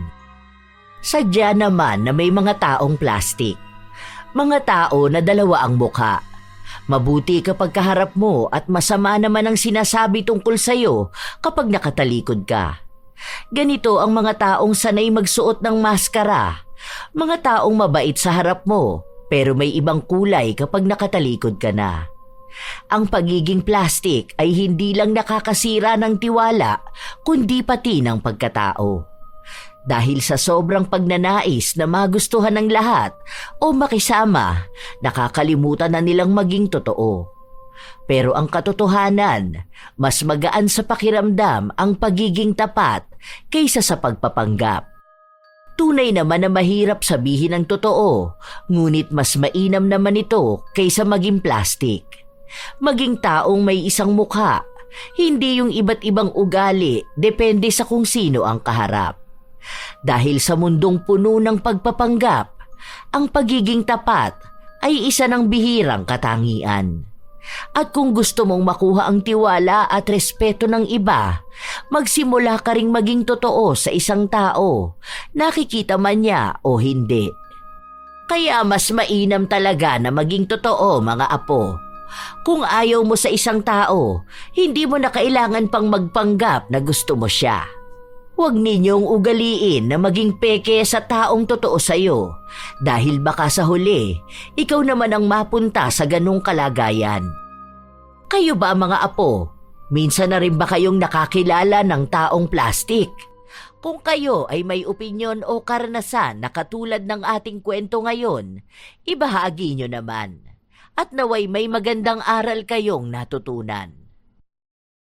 Sadya naman na may mga taong plastik. Mga tao na 2 ang mukha. Mabuti kapag kaharap mo at masama naman ang sinasabi tungkol sa'yo kapag nakatalikod ka. Ganito ang mga taong sanay magsuot ng maskara. Mga taong mabait sa harap mo, pero may ibang kulay kapag nakatalikod ka na. Ang pagiging plastic ay hindi lang nakakasira ng tiwala, kundi pati ng pagkatao. Dahil sa sobrang pagnanais na magustuhan ng lahat o makisama, nakakalimutan na nilang maging totoo. Pero ang katotohanan, mas magaan sa pakiramdam ang pagiging tapat kaysa sa pagpapanggap. Tunay naman na mahirap sabihin ang totoo, ngunit mas mainam naman ito kaysa maging plastic. Maging taong may isang mukha, hindi yung iba't ibang ugali, depende sa kung sino ang kaharap. Dahil sa mundong puno ng pagpapanggap, ang pagiging tapat ay isa ng bihirang katangian. At kung gusto mong makuha ang tiwala at respeto ng iba, magsimula ka ring maging totoo sa isang tao, nakikita man niya o hindi. Kaya mas mainam talaga na maging totoo, mga apo. Kung ayaw mo sa isang tao, hindi mo na kailangan pang magpanggap na gusto mo siya. Huwag ninyong ugaliin na maging peke sa taong totoo sa'yo dahil baka sa huli, ikaw naman ang mapunta sa ganung kalagayan. Kayo ba mga apo, minsan na rin ba kayong nakakilala ng taong plastic? Kung kayo ay may opinyon o karanasan na katulad ng ating kwento ngayon, ibahagi nyo naman. At naway may magandang aral kayong natutunan.